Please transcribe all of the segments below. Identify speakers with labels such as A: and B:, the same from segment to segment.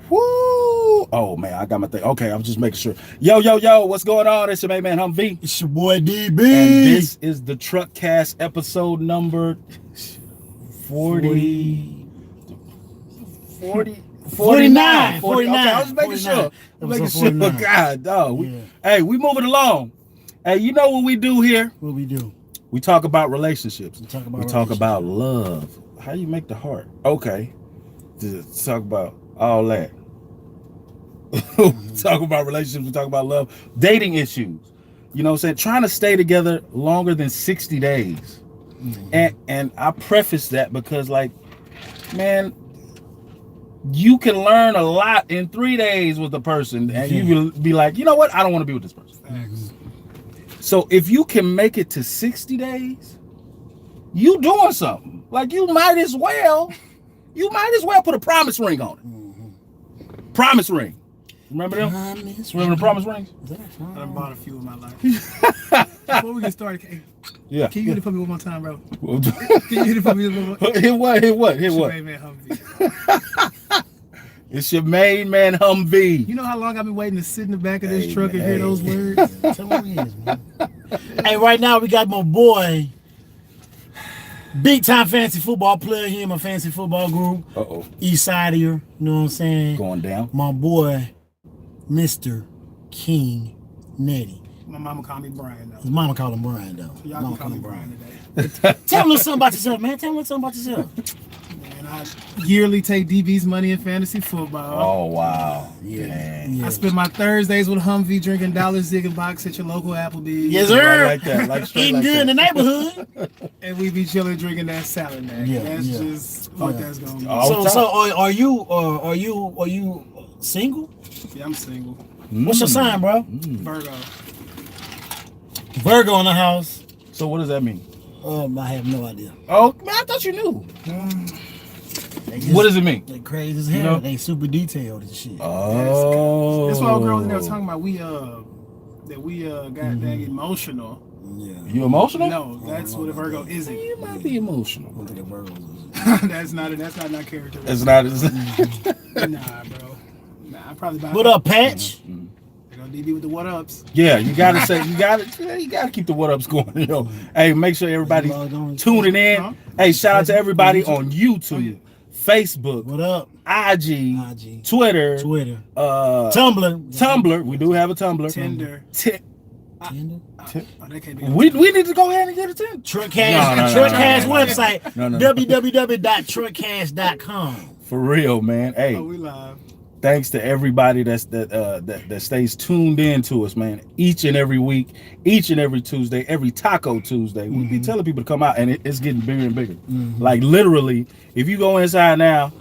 A: Woo! Oh man, I got my thing. Okay, I'm just making sure. Yo, what's going on? It's your main man Humvee.
B: It's your boy DB.
A: And this is the Truck Cast episode number 40.
B: 49.
A: Okay, I was making sure. God, dog. Hey, we moving along. Hey, you know what we do here?
B: What we do?
A: We talk about relationships.
B: We talk
A: about love. How you make the heart? Okay. Just talk about all that. Talk about relationships. We talk about love, dating issues. You know what I'm saying? Trying to stay together longer than 60 days. And I preface that because, like, man, you can learn a lot in 3 days with a person, and you will be like, you know what? I don't want to be with this person. So if you can make it to 60 days, you doing something. Like, you might as well put a promise ring on it. Promise ring. Remember them? Remember the promise rings?
C: I bought a few in my life. Before we get started, can you hit it for me one more time, bro? Can you hit it for me one more time?
A: Hit what?
C: It's your main man Humvee.
A: It's your main man Humvee.
C: You know how long I've been waiting to sit in the back of this truck and hear those words?
B: Tell me what it is, man. Hey, right now we got my boy, big time fantasy football player here in my fantasy football group. East Side here, you know what I'm saying?
A: Going down.
B: My boy, Mr. King Nettie.
C: My mama called me Brian, though.
B: His mama called him Brian, though.
C: Y'all can call me Brian today.
B: Tell him something about yourself, man. Tell him something about yourself.
C: Man, I yearly take DB's money in fantasy football.
A: Oh, wow.
B: Yeah.
C: I spend my Thursdays with Humvee drinking dollar Zig and Box at your local Applebee's.
B: Yes, sir.
A: Like that. Like straight
B: Eating
A: like
B: good
A: that.
B: in the neighborhood.
C: And we be chilling drinking that salad, man.
B: Yeah,
C: That's
B: yeah.
C: just what that's going to be.
A: Oh.
B: So are you single?
C: Yeah, I'm single.
B: What's your sign, bro?
C: Virgo.
B: Virgo in the house.
A: So what does that mean?
B: I have no idea.
A: Oh, man, I thought you knew. What does it mean?
B: They crazy as hell.
A: You know?
B: They super detailed and shit.
A: Oh.
C: That's why old girls in there talking about we got that emotional.
B: Yeah.
A: You emotional?
C: No, that's what a Virgo isn't.
A: You might be emotional.
B: I think a Virgo is.
C: that's not my character.
A: It's not.
C: Nah, bro. Nah, I probably buy.
B: What up, Patch?
C: They gonna DB with the what ups.
A: Yeah, you gotta say you gotta keep the what ups going. Yo, hey, make sure everybody tuning in. Hey, shout out to everybody on YouTube, Facebook,
B: What up?
A: IG, Twitter, Tumblr. We do have a Tumblr.
C: Tinder.
B: Tinder?
C: Oh, that can't be.
A: We need to go ahead and get a Tinder.
B: Truckcast website.
A: No.
B: www.truckcast.com.
A: For real, man. Hey,
C: Oh, we live.
A: thanks to everybody that stays tuned in to us, man. Each and every week, each and every Tuesday, every Taco Tuesday, we be telling people to come out, and it's getting bigger and bigger. Like literally, if you go inside now,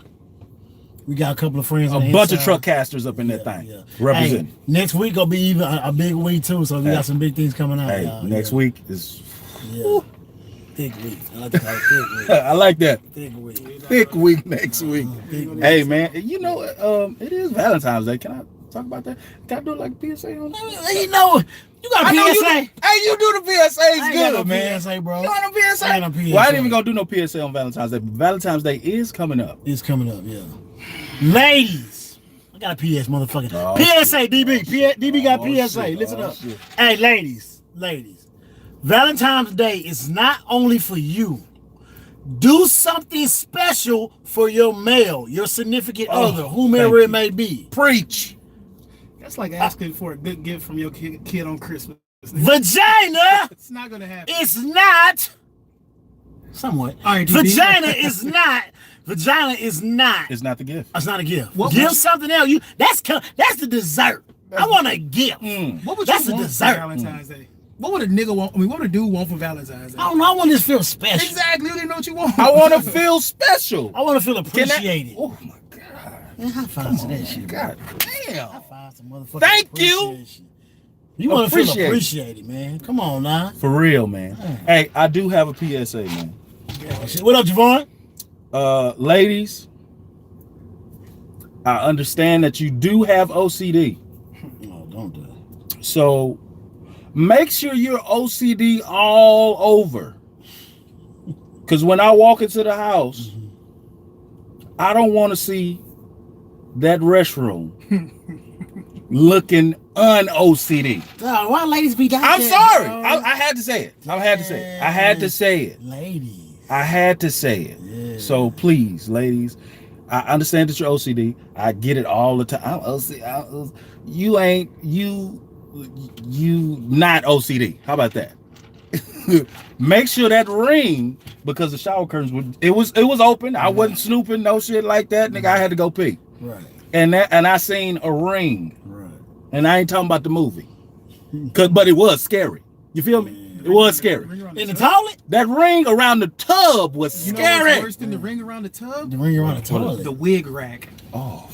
B: We got a couple of friends.
A: a bunch of truck casters up in that thing representing.
B: Hey, next week will be even a big week too, so we got some big things coming out.
A: Hey, next week is
B: thick week. I like to call it thick week.
A: I like that.
B: Thick week.
A: Thick week next week.
B: Thick week.
A: Hey man, you know it is Valentine's Day. Can I talk about that? Can I do it like a PSA on that?
B: You know, you got
A: I know
B: PSA.
A: Hey, you do the PSA.
B: I
A: It's
B: ain't
A: good,
B: got no
A: man.
B: PSA, bro.
A: You want a PSA?
B: I ain't no PSA.
A: Well, I ain't even gonna do no PSA on Valentine's Day. Valentine's Day is coming up.
B: It's coming up, yeah. Ladies, I got a PS, motherfucker.
A: Oh,
B: PSA, DB. DB got PSA.
A: shit.
B: Listen
A: Oh,
B: up.
A: shit.
B: Hey, ladies. Valentine's Day is not only for you. Do something special for your male, your significant other, whomever it may be.
A: Preach.
C: That's like asking for a good gift from your kid on Christmas.
B: Vagina
C: It's not gonna happen.
B: is not. Somewhat.
C: All right, DB.
B: Vagina is not. Vagina is not.
A: It's not the gift.
B: It's not a gift.
C: What
B: Give
C: would-
B: something else. That's the dessert. I want a gift.
C: What would
B: That's
C: you
B: a
C: want
B: dessert.
C: for Valentine's Day? What would a nigga want? I mean, what would a dude want for Valentine's Day?
B: I don't know. I want this to feel special.
C: Exactly. You didn't know what you want.
A: I want to feel special.
B: I want to feel
A: Can that-
B: appreciated.
A: Oh my God.
B: Man, high five to that shit.
A: God damn.
B: High five some motherfucking
A: Thank you.
B: appreciation. You want to feel
A: Appreciate it.
B: appreciated, man. Come on now.
A: For real, man. Hey, I do have a PSA, man.
B: What up, Javon?
A: Ladies, I understand that you do have OCD.
B: No, don't do it.
A: So make sure you're OCD all over. Because when I walk into the house, I don't want to see that restroom looking un-OCD.
B: Oh, why ladies be like
A: I'm
B: that,
A: sorry.
B: bro?
A: I had to say it. I had to say it. I had to say it.
B: Ladies.
A: I had to say it.
B: Yeah.
A: So please, ladies, I understand that you're OCD. I get it all the time. I'm OCD. You ain't you not OCD. How about that? Make sure that ring, because the shower curtains was open. I wasn't snooping, no shit like that. Nigga, I had to go pee.
B: Right.
A: And I seen a ring.
B: Right.
A: And I ain't talking about the movie. But it was scary. You feel me? It was scary.
B: In the toilet?
A: That ring around the tub was scary.
C: What's worse than the ring around the tub?
B: The ring around the toilet.
C: The wig rack.
A: Oh,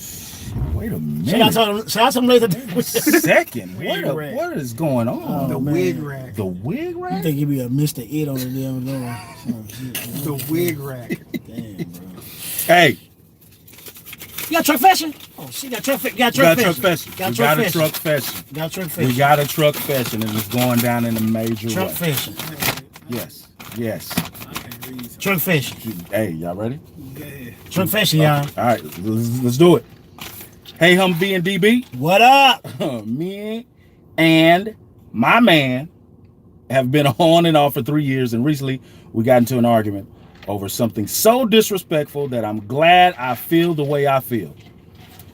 A: wait a minute.
B: Shout out to them ladies.
A: Second.
B: Wig rack.
A: What is going on?
C: The wig rack.
A: The wig rack?
B: You think you'd be a Mr. It on the damn door.
C: The wig rack.
B: Damn, bro.
A: Hey.
B: You got truck fashion? Oh, she got truck fashion. Got truck fashion.
A: We got a truck fashion.
B: Got truck fashion.
A: We got a truck fashion, and it's going down in a major
B: truck
A: way.
B: fashion.
A: Yes. Yes.
B: Truck fashion.
A: Hey, y'all ready?
C: Go ahead.
B: Truck fashion, y'all.
A: All right, let's do it. Hey, Humvee and DB.
B: What up?
A: Me and my man have been on and off for 3 years, and recently we got into an argument over something so disrespectful that I'm glad I feel the way I feel.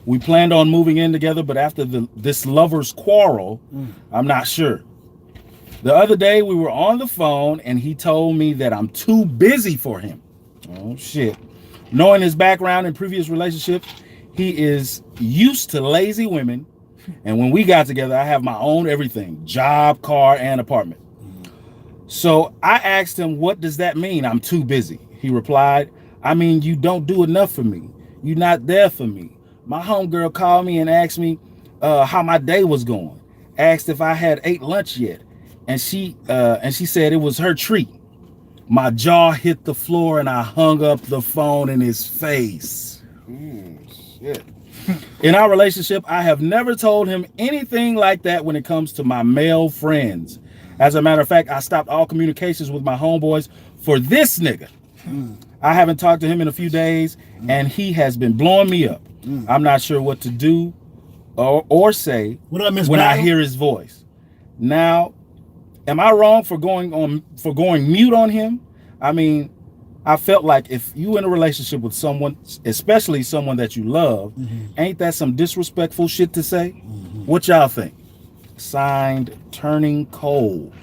A: We planned on moving in together, but after this lover's quarrel, I'm not sure. The other day we were on the phone and he told me that I'm too busy for him. Oh shit. Knowing his background in previous relationships, he is used to lazy women. And when we got together, I have my own everything, job, car, and apartment. So I asked him, what does that mean? I'm too busy. He replied, I mean, you don't do enough for me. You're not there for me. My homegirl called me and asked me how my day was going. Asked if I had ate lunch yet. And she said it was her treat. My jaw hit the floor and I hung up the phone in his face. Shit. In our relationship, I have never told him anything like that when it comes to my male friends. As a matter of fact, I stopped all communications with my homeboys for this nigga. I haven't talked to him in a few days, and he has been blowing me up. I'm not sure what to do or say when I hear his voice. Now, am I wrong for going mute on him? I mean, I felt like if you in a relationship with someone, especially someone that you love, ain't that some disrespectful shit to say? What y'all think? Signed, Turning Cold.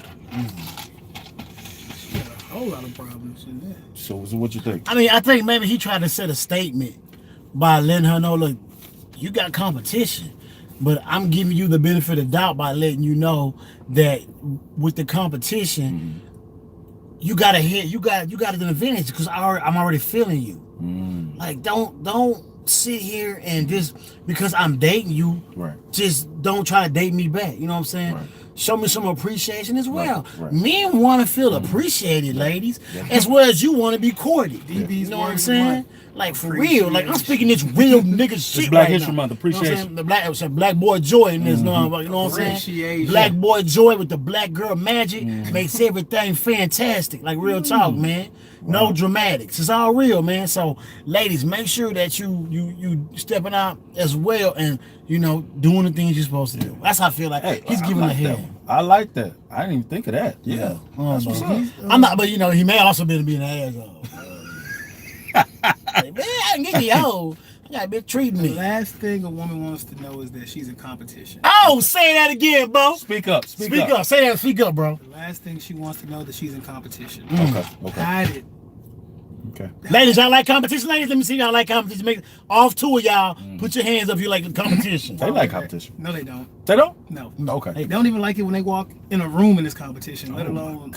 C: She got a whole lot of problems in there.
A: So what you think?
B: I mean, I think maybe he tried to set a statement by letting her know, look, you got competition, but I'm giving you the benefit of doubt by letting you know that with the competition, you got an advantage because I'm already feeling you. Like don't sit here and just because I'm dating you, just don't try to date me back. You know what I'm saying? Show me some appreciation as well. Men want to feel appreciated, ladies, as well as you want to be courted. You know what I'm saying? Like for real, like I'm speaking this real nigga shit.
A: Black
B: right
A: History
B: now.
A: Month, appreciation.
B: You know what I'm saying? Black boy joy in this. You know what I'm saying? Black boy joy with the black girl magic makes everything fantastic. Like real talk, man. No dramatics. It's all real, man. So, ladies, make sure that you stepping out as well and doing the things you're supposed to do. That's how I feel like he's giving a hand.
A: I like that. I didn't even think of that. Yeah.
B: That's what's up. I'm not, but he may also be an asshole. Like, man, I can get you old. You gotta be treating me.
C: The last thing a woman wants to know is that she's in competition.
B: Oh, say that again, bro.
A: Speak up.
B: Speak up. Say that. Speak up, bro.
C: The last thing she wants to know is that she's in competition.
A: Okay.
C: Hide it.
A: Okay.
B: Ladies, y'all like competition? Ladies, let me see y'all like competition. Make off two of y'all. Put your hands up if you like the competition.
A: They like competition.
C: No, they don't.
A: They don't?
C: No.
A: Okay.
C: They don't even like it when they walk in a room in this competition, let alone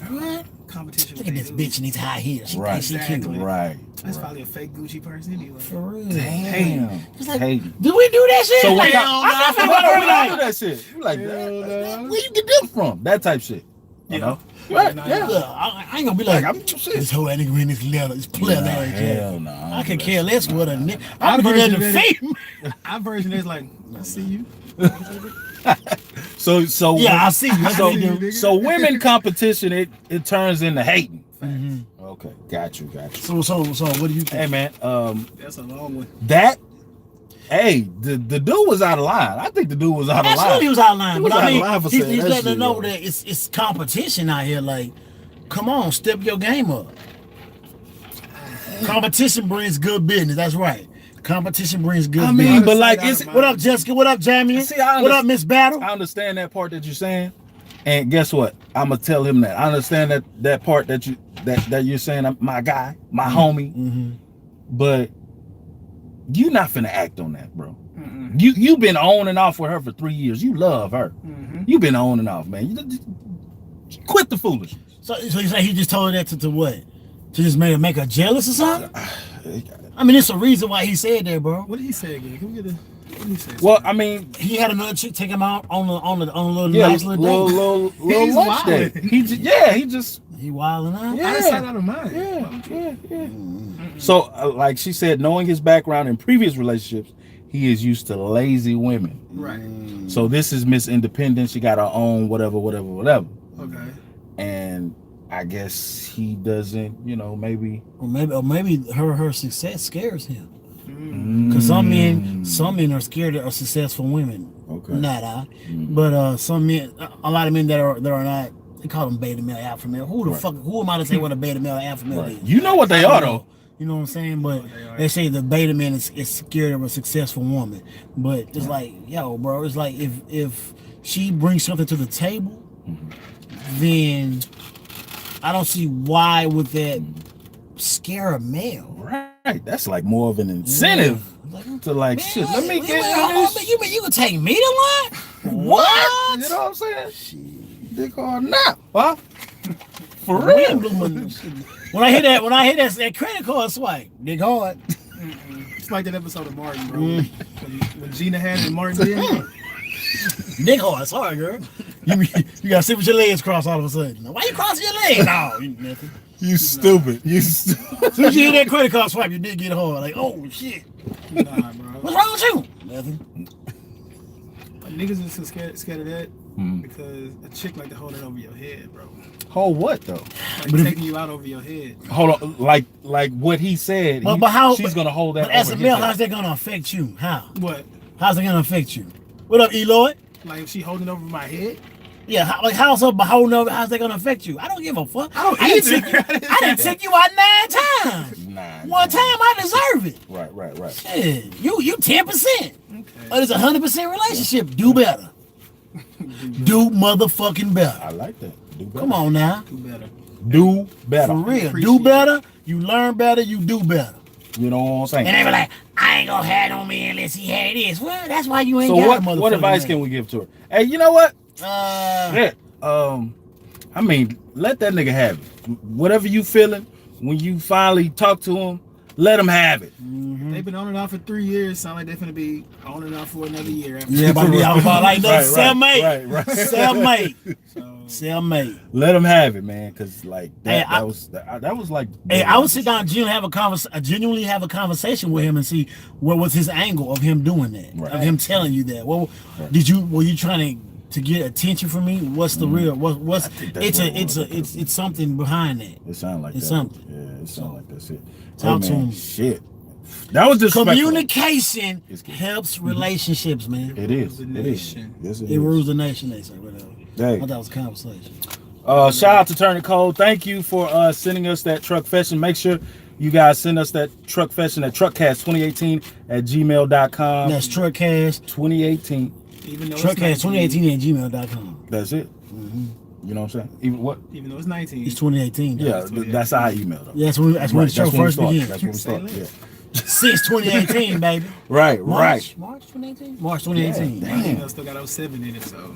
C: competition.
B: Look at this bitch in these high heels. She thinks she
C: Exactly.
B: cute.
A: Right.
C: That's probably a fake Gucci purse anyway.
B: For real.
A: Damn.
B: It's like,
A: Hey.
B: do we do that shit?
A: So what
B: Like,
A: kind-
B: I feel
A: Why
B: like
A: do
B: we
A: you
B: like,
A: do that shit? You like that?
C: no.
A: Where you get them from? That type shit. You know? Right. Yeah.
B: look, I ain't gonna be like, this whole ain't in this leather, it's pleather.
A: Hell no.
B: I can care less what a nigga.
C: Our
B: I'm looking at
C: version
B: the
C: of it-
B: feet.
C: Our version is like, I see you.
A: So
B: Yeah, I see you. I see you.
A: So women competition it turns into hating. Okay, got you.
B: So what do you think?
A: Hey man,
C: That's a long one.
A: that Hey, the dude was out of line. I think the dude was out of line.
B: Absolutely, he was out of line. But I mean, he's
A: that
B: letting her
A: shit,
B: know
A: yo.
B: that it's competition out here. Like, come on, step your game up. Competition brings good business. That's right. Competition brings good
A: I
B: business.
A: mean, but like, it's
B: What up, Jessica? What up, Jamie?
A: See, I
B: What up, Miss Battle?
A: I understand that part that you're saying, and guess what? I'm gonna tell him that. I understand that part that you're saying. I'm my guy, my homie, but you not finna act on that, bro. You've been on and off with her for 3 years. You love her. You've been on and off, man. Quit the foolishness.
B: So you say he just told her that to what? To just make her jealous or something? I mean, it's a reason why he said that, bro.
C: What did he say again? Can we get what did he say?
A: Well, I mean,
B: he had another chick take him out on a little
A: yeah,
B: nice little date.
A: little lunch date. He
B: wilding out.
A: Yeah.
C: Out of sight, out of mind.
A: Yeah. So, like she said, knowing his background in previous relationships, he is used to lazy women.
C: Right.
A: So this is Miss Independent. She got her own whatever.
C: Okay.
A: And I guess he doesn't, maybe.
B: Or maybe her success scares him. Because some men are scared of successful women.
A: Okay.
B: Not I. But some men, a lot of men that are not, they call them beta male, alpha male. Who am I to say what a beta male, alpha male is?
A: You know what they are, though.
B: You know what I'm saying? But they say the beta man is scared of a successful woman. But it's like, yo, bro, it's like if she brings something to the table, then I don't see why would that scare a male.
A: Right. That's like more of an incentive to like, shit, let me get
B: you mean you can take me to lunch? What?
A: You know what I'm saying? Shit. Dick hard now. Huh? For real.
B: When I hear that credit card swipe, dick hard.
C: It's like that episode of Martin, bro. When Gina had it and Martin did.
B: Dick hard, sorry, girl. You gotta sit with your legs crossed all of a sudden. Why you crossing your legs? No, nothing.
A: You stupid. You stupid.
B: As soon as you hear that credit card swipe, your dick get hard. Like, oh shit.
C: Nah, bro.
B: What's wrong with you? Nothing.
C: Niggas is so scared of that because a chick like to hold it over your head, bro.
A: Hold what though?
C: Like taking you out over your head.
A: Hold on, like what he said.
B: But how
A: she's gonna hold that?
B: But as a
A: over
B: male,
A: his head.
B: how's that gonna affect you? How?
C: What?
B: How's it gonna affect you? What up, Eloy?
C: Like if she holding over my head?
B: Yeah, how's that gonna affect you? I don't give a fuck.
C: I don't
B: I didn't take you out 9 times. One time I deserve it.
A: Right.
B: Shit, you 10%. Okay. But it's 100% relationship. Do better. Do motherfucking better.
A: I like that. Do better.
B: Come on now.
C: Do better.
A: Do better.
B: For real. Do better. You learn better. You do better.
A: You know what I'm saying?
B: And they be like, I ain't gonna have no man unless he had this. Well, that's why you ain't
A: so
B: got a motherfucker.
A: What advice can we give to her? Hey, you know what?
B: Yeah.
A: I mean, let that nigga have it. Whatever you feeling when you finally talk to him, let him have it.
C: They've been on and off for 3 years. Sound like they're finna be on and off for another year. After
B: Yeah, but I was about like that.
A: Right.
B: Cellmate. Cellmate.
A: Let him have it, man. Cause like that,
B: Hey,
A: that was like.
B: Hey, I would sit down and genuinely have a conversation with him and see what was his angle of him doing that, of him telling you that. Well, were you trying to get attention from me? What's the real? What's it's something behind that.
A: It sounds like
B: it's
A: that.
B: something.
A: Yeah, it sounds like that's it.
B: Talk to him.
A: Shit. That was just
B: communication helps relationships, man.
A: It is.
C: It is.
A: Yes,
B: it rules the nation. They say whatever.
A: Hey.
B: I thought that was a conversation.
A: Shout out to Turning Cold. Thank you for sending us that truck fashion. Make sure you guys send us that truck fashion at truckcast2018 at gmail.com.
B: That's truckcast
A: 2018.
B: Truckcast 2018 at gmail.com.
A: That's it. You know what I'm saying? Even
C: though it's 19.
B: It's 2018.
A: Though. Yeah, that's our email though.
B: Yeah, that's when the show first began.
A: That's when we start. Yeah.
B: Since 2018, baby.
A: Right.
B: March 2018? March 2018.
C: My email still got 07 in it, so.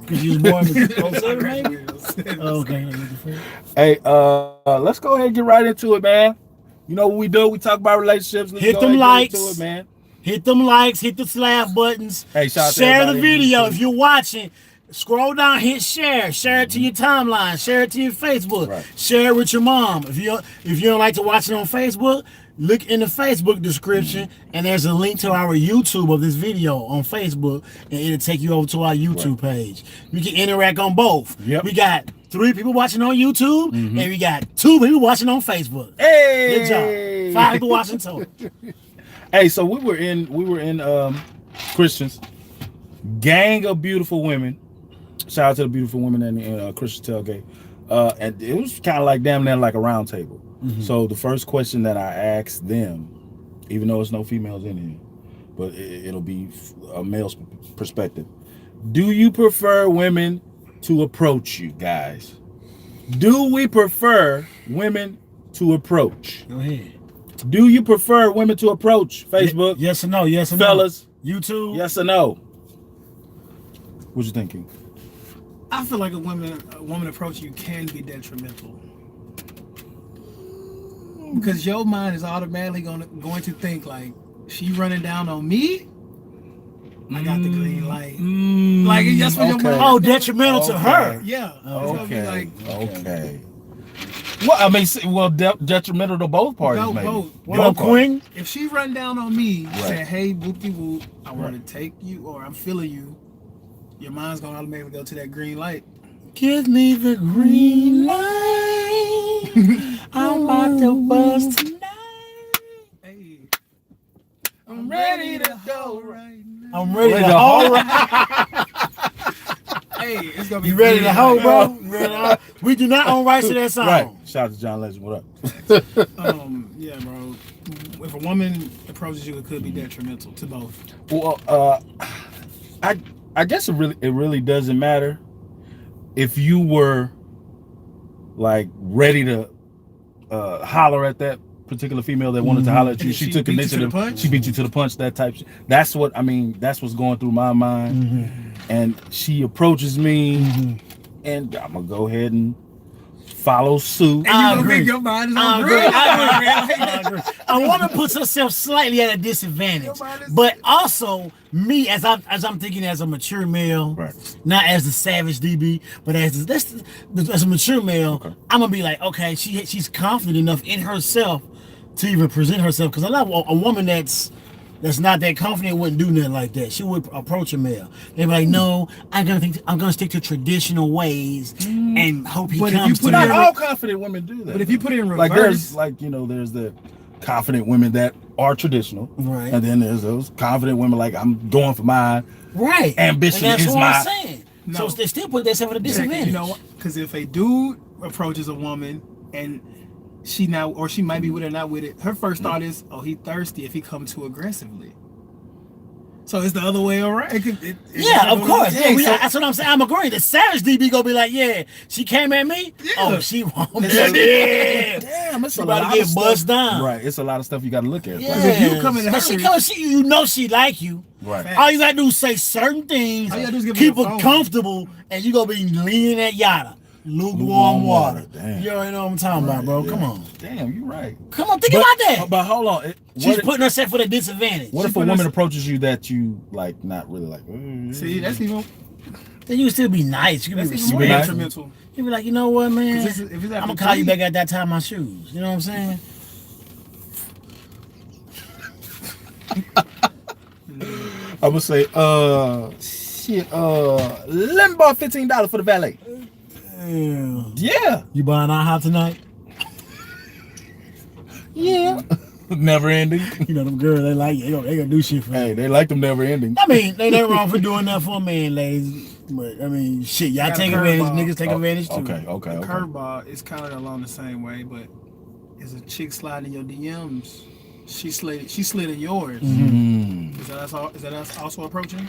B: Because you was born in 07, maybe? Okay.
A: Hey, let's go ahead and get right into it, man. You know what we do? We talk about relationships. Let's
B: hit them likes.
A: Get into it, man.
B: Hit them likes. Hit the slap buttons.
A: Hey,
B: share the video if you're watching. Scroll down, hit share. Share it to your timeline. Share it to your Facebook.
A: Right.
B: Share it with your mom. If you don't like to watch it on Facebook, look in the Facebook description, and there's a link to our YouTube of this video on Facebook, and it'll take you over to our YouTube page. You can interact on both.
A: Yep.
B: We got 3 people watching on YouTube, and we got 2 people watching on Facebook.
A: Hey!
B: Good job. 5 people watching total.
A: Hey, so we were in Christians, gang of beautiful women. Shout out to the beautiful women in Christian tailgate. And it was kind of like damn near like a round table. So the first question that I asked them, even though there's no females in here, but it'll be a male's perspective. Do you prefer women to approach you guys? Do we prefer women to approach?
B: Go ahead.
A: Do you prefer women to approach? Facebook?
B: Yes or no? Yes or
A: Fellas?
B: no? YouTube?
A: Yes or no? What you thinking?
C: I feel like a woman approach you can be detrimental. Because your mind is automatically going to think like, she running down on me? I got the green light. Like that's what your mind.
B: Oh, detrimental to her.
C: Yeah.
A: Okay. Okay. Well, I mean, detrimental to both parties, maybe.
C: Both.
B: Queen?
C: If she run down on me,
A: Right.
C: saying, "Hey, whoopty whoop, I want to take you," or "I'm feeling you," your mind's gonna automatically go to that green light.
B: Give me the green light. I'm about to bust tonight.
C: Hey,
A: I'm ready to go
C: right now.
B: I'm ready to hold.
C: Hey, it's gonna be.
B: You ready to
C: green
B: hold,
C: light.
B: bro? You ready to hold? We do not own rights to that song.
A: Right. Shout out to John Legend. What up?
C: Yeah, bro. If a woman approaches you, it could be detrimental to both.
A: Well, I guess it really doesn't matter if you were like ready to holler at that particular female that wanted to holler at you.
C: And
A: She
C: she
A: took
C: beat you to
A: initiative.
C: the punch?
A: She beat you to the punch. That type. That's what I mean. That's what's going through my mind. And she approaches me, and I'm gonna go ahead and follow suit.
B: I
C: You
B: agree.
C: think your mind is
B: I
C: on
B: agree.
C: green?
B: I agree. A woman puts herself slightly at a disadvantage, but also me as I'm thinking as a mature male,
A: Right.
B: not as the savage DB, but as a mature male,
A: Okay.
B: I'm gonna be like, okay, she's confident enough in herself to even present herself. Because a woman that's not that confident wouldn't do nothing like that. She would approach a male. They'd be like, no, I'm gonna stick to traditional ways and hope he
C: But if
B: comes
C: you
B: to
C: put
B: me.
C: it
A: Not
C: in-
A: all confident women do that.
C: But if you put it in reverse,
A: like there's the confident women that are traditional,
B: Right.
A: and then there's those confident women like I'm going for mine.
B: Right.
A: Ambition
B: and that's
A: is
B: what I'm
A: my-
B: saying.
C: No.
B: So they still put themselves at a disadvantage.
C: You know what? Because if a dude approaches a woman and she might be with it or not with it, her first thought is, "Oh, he thirsty if he come too aggressively." So it's the other way around.
B: Yeah, of course.
C: Yeah,
B: Yeah,
C: so-
B: that's what I'm saying. I'm agreeing. The savage DB gonna be like, yeah, she came at me.
C: Yeah.
B: Oh, she won't.
A: Damn, it's
B: She
A: a
B: about
A: lot
B: to
A: of
B: get buzzed
A: stuff.
B: down.
A: Right, it's a lot of stuff you got to look at.
B: Yeah.
A: Like,
C: if you come in a
B: But she
C: hurry-
B: come, you know she like you.
A: right.
B: All you gotta do is say certain things,
C: All you gotta do is give her
B: keep
C: your
B: her
C: phone.
B: comfortable, and you gonna be leaning that yada. Lukewarm water.
A: Damn.
B: You already know what I'm talking about, bro. Come on.
A: Damn, you're right.
B: Come on, think about that.
A: But hold on.
B: She's putting herself at a disadvantage.
A: What if a
C: putting
A: woman
C: herself-
A: approaches you that you like not really like?
C: See, that's even
B: Then you can still be nice. You can
C: that's
B: be
C: even more
A: nice.
B: respectful.
C: detrimental.
B: You be like, you know what, man?
C: 'Cause if it's
B: I'm
C: after
B: gonna call you
C: three-
B: back at that time. My shoes. You know what I'm saying?
A: I'm gonna say, let me borrow $15 for the valet. Yeah,
B: You buying our house tonight?
A: yeah. Never ending.
B: You know them girls. They like it. They gonna do shit for you.
A: Hey, they like them never ending.
B: I mean, they ain't wrong for doing that for a man, ladies. But I mean, shit, y'all
C: Got a
B: take advantage.
C: curveball.
B: Niggas take advantage too.
A: Okay.
C: The curveball is kind of along the same way, but is a chick sliding your DMs. She slid in yours.
A: Mm.
C: Is that us also approaching?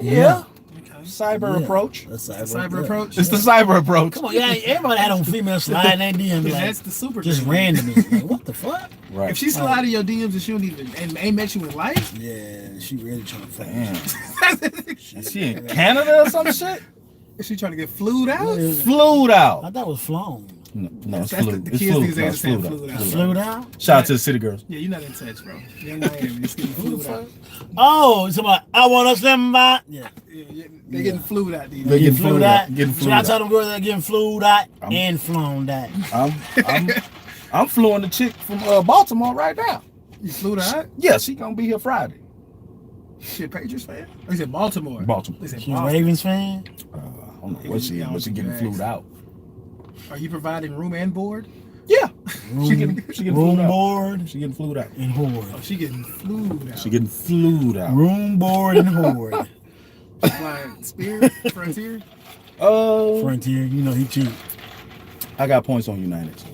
A: Yeah.
C: Okay.
A: Cyber approach.
B: That's
C: Cyber approach.
A: It's the cyber approach.
B: Come on, yeah. Everybody had on female sliding their DMs like
C: That's the super.
B: just
C: thing.
B: randomly. Like, what the fuck?
A: Right.
C: If she slide in your DMs and she don't even and ain't met you in life,
B: Yeah, she really trying to fuck.
A: Damn. Is she in Canada or some shit?
C: is she trying to get flued out?
A: Flued
B: I
A: out.
B: thought it was flown.
A: No, it's
C: That's
A: flued.
C: the
A: It's
C: kids
A: flued.
C: these
A: No,
C: days
A: it's
C: saying
A: flued out.
C: flued out.
A: Flued out.
B: Flew out?
A: Shout out to the city girls.
C: Yeah, you're not in touch, bro. Young Miami, just getting flued out.
B: Oh, it's about I want to slim by. Yeah.
C: They're getting flued out these
A: They
C: days.
A: getting flued out. Getting
B: So
A: flued
B: I
A: out.
B: tell them girls that are getting flued out and flown out.
A: I'm fluing the chick from Baltimore right now.
C: You flew out?
A: Yeah, she gonna be here Friday.
C: Shit, Patriots fan? Or is it Baltimore?
A: Baltimore.
C: They said
B: She's a
C: Baltimore.
B: Ravens fan.
A: I don't know what she is, but she getting flued out.
C: Are you providing room and board?
A: Yeah,
B: Room,
A: she getting
B: room
A: flued out.
B: board
A: She getting flued out.
B: and
C: Oh,
B: hoard.
C: she getting flued out.
A: She getting flued out.
B: Room board and hoard.
C: She flying Spirit, Frontier.
B: Frontier, you know he cheap.
A: I got points on United. So.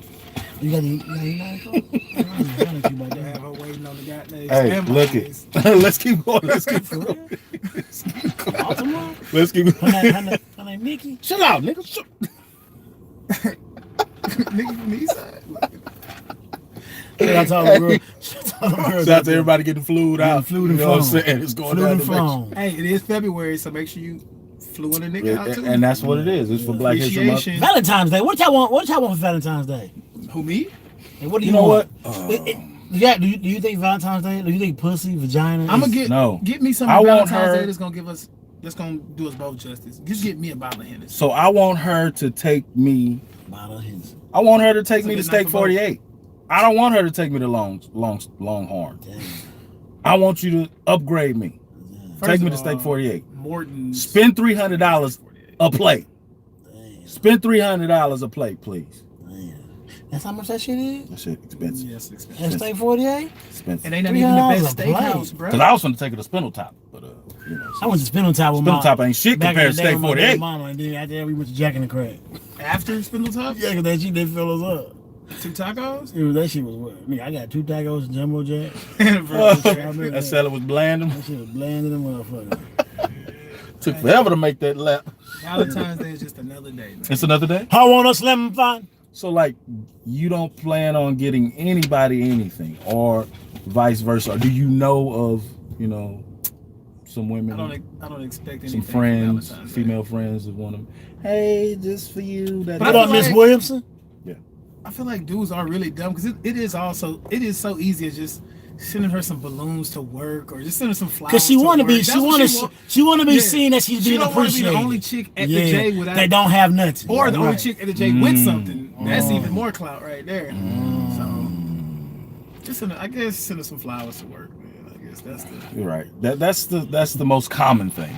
B: You got
C: They have her waiting on the goddamn
A: Hey,
C: standby
A: look
C: list.
A: it. Let's keep going. Let's keep going.
B: Baltimore?
A: Let's keep going.
B: Her name Nikki?
A: Shut out, nigga. Shut.
C: Nigga from the east side.
B: Shout out to all the girls. Shout out to the girls.
A: Shout out to everybody getting flued out.
B: Flued and
A: you know what I'm
B: flown.
A: saying? It's going
B: Flued
A: down
B: and
A: the
B: flown.
C: Hey, it is February, so make sure you flew in a nigga out too.
A: And that's what it is. It's for Black History Month.
C: Appreciation.
B: Valentine's Day. What y'all want? What y'all want for Valentine's Day?
C: Who, me?
B: Hey, what do
A: You
B: you,
A: know
B: want?
A: what?
B: Yeah, do you think Valentine's Day? Do you think pussy, vagina?
C: I'm gonna
B: is-
C: get me some
A: I want
C: Valentine's
A: her-
C: Day that's gonna do us both justice. Just get me a bottle of Hennessy.
A: So I want her to take me.
B: Bottle of Hennessy.
A: I want her to take
C: It's a
A: me to
C: good
A: Steak
C: night for both.
A: 48. I don't want her to take me to Longhorn.
B: Damn.
A: I want you to upgrade me.
C: First
A: Take me
C: of
A: to Steak
C: all,
A: 48.
C: Morton's.
A: Spend $300 a plate.
B: Damn.
A: Spend $300 a plate, please.
B: Damn. That's how much that shit is?
A: That shit expensive.
C: Yes, expensive.
B: At State 48?
A: Expensive.
C: And they not even the
B: $300
C: best
B: a plate.
C: steakhouse, bro.
A: Cause I was gonna take her to Spindle Top, but you know,
B: I went to Spindle Top with
A: Spindle
B: my
A: Top ain't shit
B: back in
A: compared to
B: the day
A: Steak
B: with my
A: 48.
B: mama, and then after that we went to Jack in the Crack.
C: After Spindle Top,
B: Yeah, cause that shit they fill us up.
C: 2 tacos.
B: That shit was what? Nigga, I got 2 tacos and jumbo jack.
A: That salad was bland.
B: That shit was bland in the motherfucker.
A: Took forever to make that lap.
C: Valentine's Day is just another day, man.
A: It's another day.
B: I want a slim fun.
A: So like, you don't plan on getting anybody anything, or vice versa. Or do you know of some women,
C: I don't expect anything.
A: some
C: for
A: friends,
C: Valentine's Day.
A: female friends that want them? Hey, just for you. That
C: But
B: What
C: I
B: about
C: feel
B: Miss
C: like-
B: Williamson?
C: I feel like dudes are really dumb because it is so easy as just sending her some balloons to work or just sending some flowers.
B: Cause she
C: to
B: want to
C: work.
B: be,
C: That's
B: she
C: what
B: want to, want to be
C: Yeah.
B: seen that she's
C: She
B: being
C: don't want to be
B: appreciated.
C: the only chick at the J without,
B: they don't have nothing.
C: or the only
B: Right.
C: chick at the J with
A: Mm.
C: something. That's even more clout right there. So, just I guess send her some flowers to work, man. I guess that's the.
A: You're right. That's the most common thing.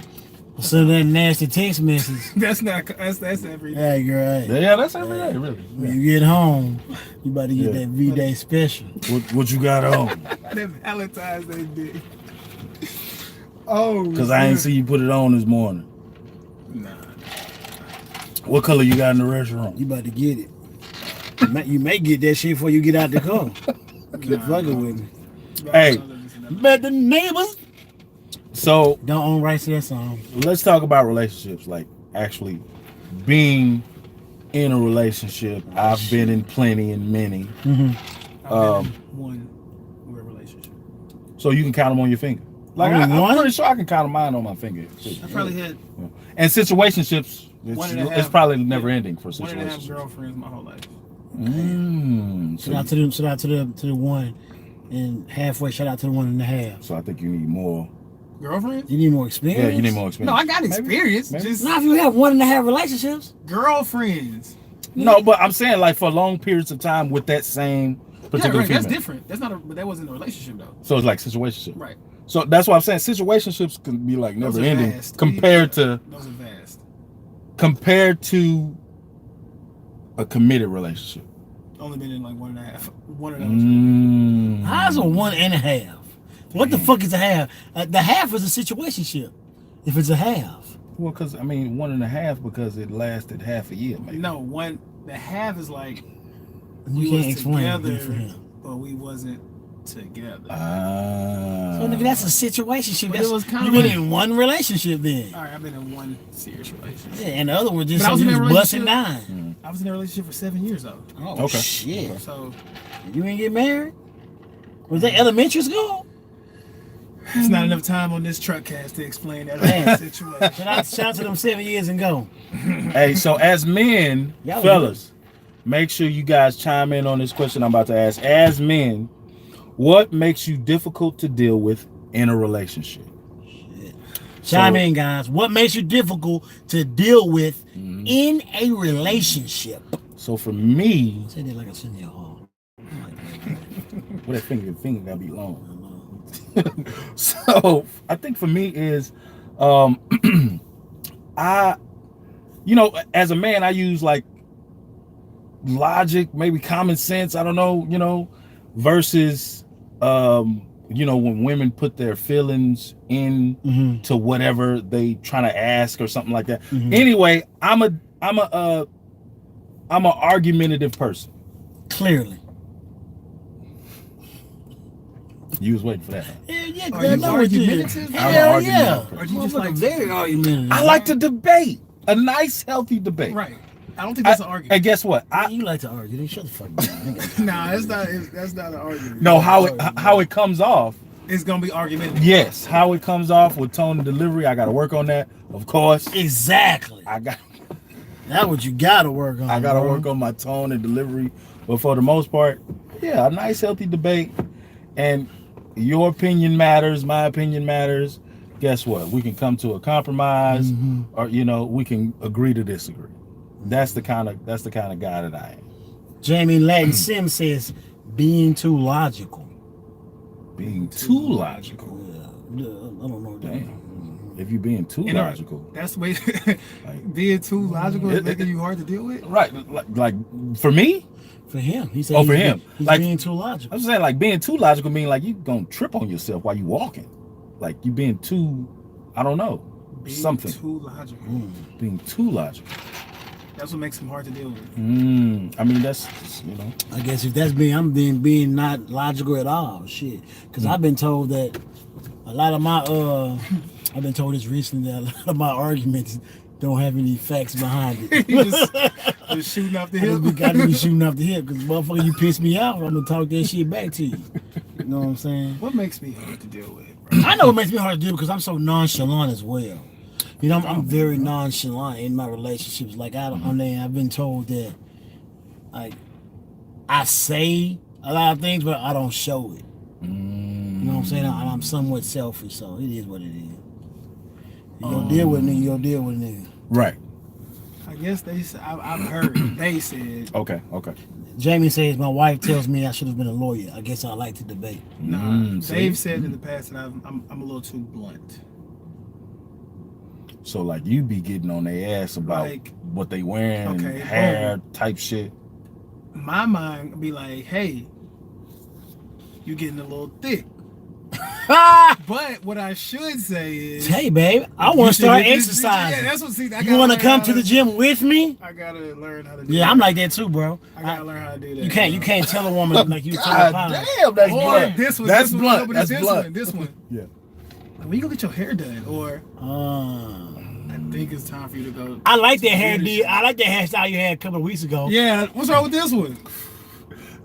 B: So that nasty text message.
C: That's not. That's every.
B: Hey girl, hey.
A: Yeah, that's every day, really.
B: When you get home, you about to get
A: Yeah.
B: that V-Day special.
A: What you got on?
C: That Valentine's Day dick. Oh.
A: Because I ain't see you put it on this morning.
C: Nah.
A: What color you got in the restaurant?
B: You about to get it. You may get that shit before you get out the car. Keep fucking with me.
A: Hey.
B: But the neighbors
A: So
B: don't own rights to that song.
A: let's talk about relationships, like actually being in a relationship. I've been in plenty and many.
C: I've been in one weird relationship.
A: So you can count them on your finger. Like
B: Only
A: I'm
B: one?
A: pretty sure I can count mine on my finger. Too.
C: I probably had
A: And situationships,
C: One and a
A: it's
C: half-
A: probably never ending for
C: 1.5
A: situationships.
C: girlfriends my whole life.
B: Shout out to the one, and halfway shout out to the 1.5.
A: So I think you need more.
C: Girlfriends?
B: You need more experience.
A: Yeah, you need more experience.
C: No, I got experience.
A: Maybe.
C: Just
B: Not if you have 1.5 relationships.
C: girlfriends.
A: No, but I'm saying like for long periods of time with that same
C: Yeah,
A: particular
C: right. That's
A: female.
C: different. That's not. But that wasn't a relationship though.
A: So it's like situationship.
C: Right.
A: So that's what I'm saying. Situationships can be like
C: Those
A: never
C: are
A: ending
C: vast.
A: compared to
C: Those are vast.
A: a committed relationship.
C: Only been in like 1.5. One of those.
B: How's a 1.5? What the fuck is a half? The half is a situationship. If it's a half.
A: Well, because I mean 1.5 because it lasted half a year, maybe.
C: No, one. The half is like
B: You can't explain it
C: together,
B: for him.
C: but we wasn't together.
A: Ah.
B: So nigga, that's a situationship.
C: But
B: That's,
C: it was kinda
B: you been
C: like-
B: in one relationship then.
C: All right, I've been in one serious relationship.
B: Yeah, and the other one just
C: But I was
B: you
C: in
B: was
C: that
B: busting
C: relationship-
B: down.
C: I was in a relationship for 7 years though.
B: Oh
A: Okay.
B: shit.
C: So
B: You ain't get married? Was that elementary school?
C: it's not enough time on this truck cast to explain that
B: Man.
C: whole situation.
B: Shout out to them 7 years and go.
A: Hey, so as men,
B: Y'all
A: fellas, make sure you guys chime in on this question I'm about to ask. As men, what makes you difficult to deal with in a relationship?
B: Chime in, guys. What makes you difficult to deal with in a relationship?
A: So for me,
B: Say that like a senior hall.
A: what that finger gotta be long. So I think for me is as a man, I use like logic, maybe common sense, I don't know, you know, versus you know, when women put their feelings in to whatever they trying to ask or something like that. Anyway, I'm an argumentative person.
B: Clearly.
A: You was waiting for that.
B: Yeah,
C: Are you argumentative?
B: Hell
A: I'm
B: yeah.
A: argumentative.
C: Or do you just like
B: very argumentative.
A: I like to debate. A nice, healthy debate.
C: Right. I don't think that's an argument.
A: And guess what?
B: You like to argue. Then shut the fuck up.
C: Nah, that's not an argument.
A: No, how it comes off.
C: It's gonna be argumentative.
A: Yes, how it comes off with tone and delivery. I got to work on that, of course.
B: Exactly. That's what you gotta work on.
A: I got to
B: bro.
A: work on my tone and delivery. But for the most part, yeah, a nice, healthy debate. And your opinion matters. My opinion matters. Guess what? We can come to a compromise, or you know, we can agree to disagree. That's the kind of guy that I am.
B: Jamie Latin Sim says, being too logical.
A: Being too logical.
B: Yeah, I don't know.
A: Damn. If you're being too
C: You know,
A: logical,
C: that's the way. Being too logical is making you hard to deal with.
A: right? Like for me.
B: For him, he said.
A: For him,
B: he's
A: like
B: being too logical.
A: I'm saying, like being too logical mean like you gonna trip on yourself while you walking, like you being too, I don't know,
C: Being
A: something.
C: too logical.
A: Being too logical.
C: That's what makes him hard to deal with.
A: I mean, that's, you know.
B: I guess if that's I'm being not logical at all. Shit, because I've been told that a lot of my I've been told this recently that a lot of my arguments don't have any facts behind it.
C: just shooting off the hip.
B: You gotta be shooting off the hip because motherfucker, you piss me off, I'm gonna talk that shit back to you. You know what I'm saying?
C: What makes me hard to deal with, bro?
B: I know it makes me hard to deal because I'm so nonchalant as well. You know, I'm very nonchalant in my relationships. Like I've been told that, like, I say a lot of things, but I don't show it. You know what I'm saying? I'm somewhat selfish, so it is what it is. You gonna deal with it, you gonna deal with it.
A: Right.
C: I guess I've heard they said.
A: Okay.
B: Jamie says my wife tells me I should have been a lawyer. I guess I like to debate.
C: Nah,
A: see?
C: they've said in the past that I'm a little too blunt.
A: So like you be getting on their ass about
C: Like,
A: what they wearing,
C: okay,
A: hair type shit.
C: My mind be like, hey, you getting a little thick. But what I should say is,
B: Hey, babe, I want to start exercising.
C: Yeah, that's what. See,
B: You want to come to the gym with me?
C: I gotta learn how to do.
B: Yeah,
C: that.
B: I'm like that too, bro.
C: I gotta learn how to do that.
B: You can't tell a woman like you tell a
A: God
B: pilot.
A: damn, that's
C: Or
A: blunt.
C: this one.
A: That's
C: this
A: blunt.
C: One, no,
A: That's
C: this
A: blunt.
C: one. This one.
A: Yeah.
C: Like, when you go get your hair done, or I think it's time for you to go.
B: I like that hairdo. I like that hairstyle you had a couple of weeks ago.
C: Yeah, what's wrong with this one?